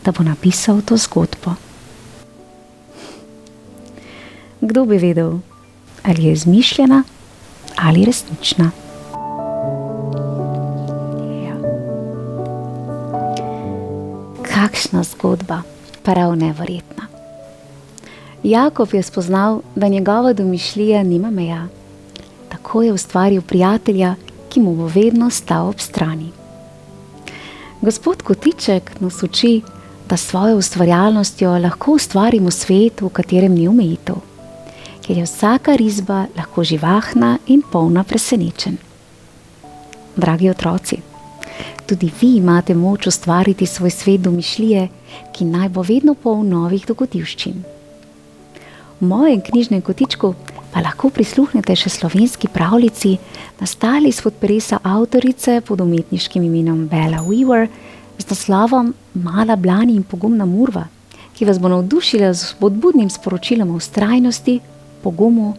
da bo napisal to zgodbo. Kdo bi vedel, ali je izmišljena ali resnična? Kakšna zgodba, prav neverjetna. Jakob je spoznal, da njegova domišljija nima meja. Tako je ustvaril prijatelja, ki mu bo vedno stal ob strani. Gospod Kotiček nas uči, da s svojo ustvarjalnostjo lahko ustvarimo svet, v katerem ni omejitev, ker je vsaka risba lahko živahna in polna presenečenj. Dragi otroci, tudi vi imate moč ustvariti svoj svet domišljije, ki naj bo vedno poln novih dogodivščin. V mojem knjižnem kotičku pa lahko prisluhnete še slovenski pravljici, nastali izpod peresa avtorice pod umetniškim imenom Bella Weaver z naslovom Mala Blani in pogumna Murva, ki vas bo navdušila z spodbudnim sporočilom o vztrajnosti, pogumu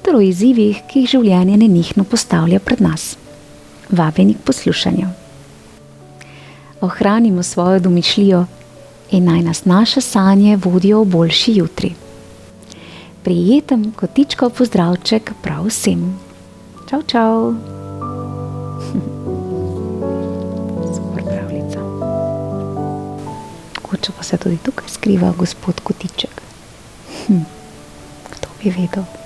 ter o izzivih, ki jih življenje nenehno postavlja pred nas. Vabeni k poslušanju. Ohranimo svojo domišljijo in naj nas naše sanje vodijo v boljši jutri. Prijeten kotičkov pozdravček prav vsem. Čau, čau. Super pravljica. Mogoče pa se tudi tukaj skriva gospod Kotiček. Kdo bi vedel?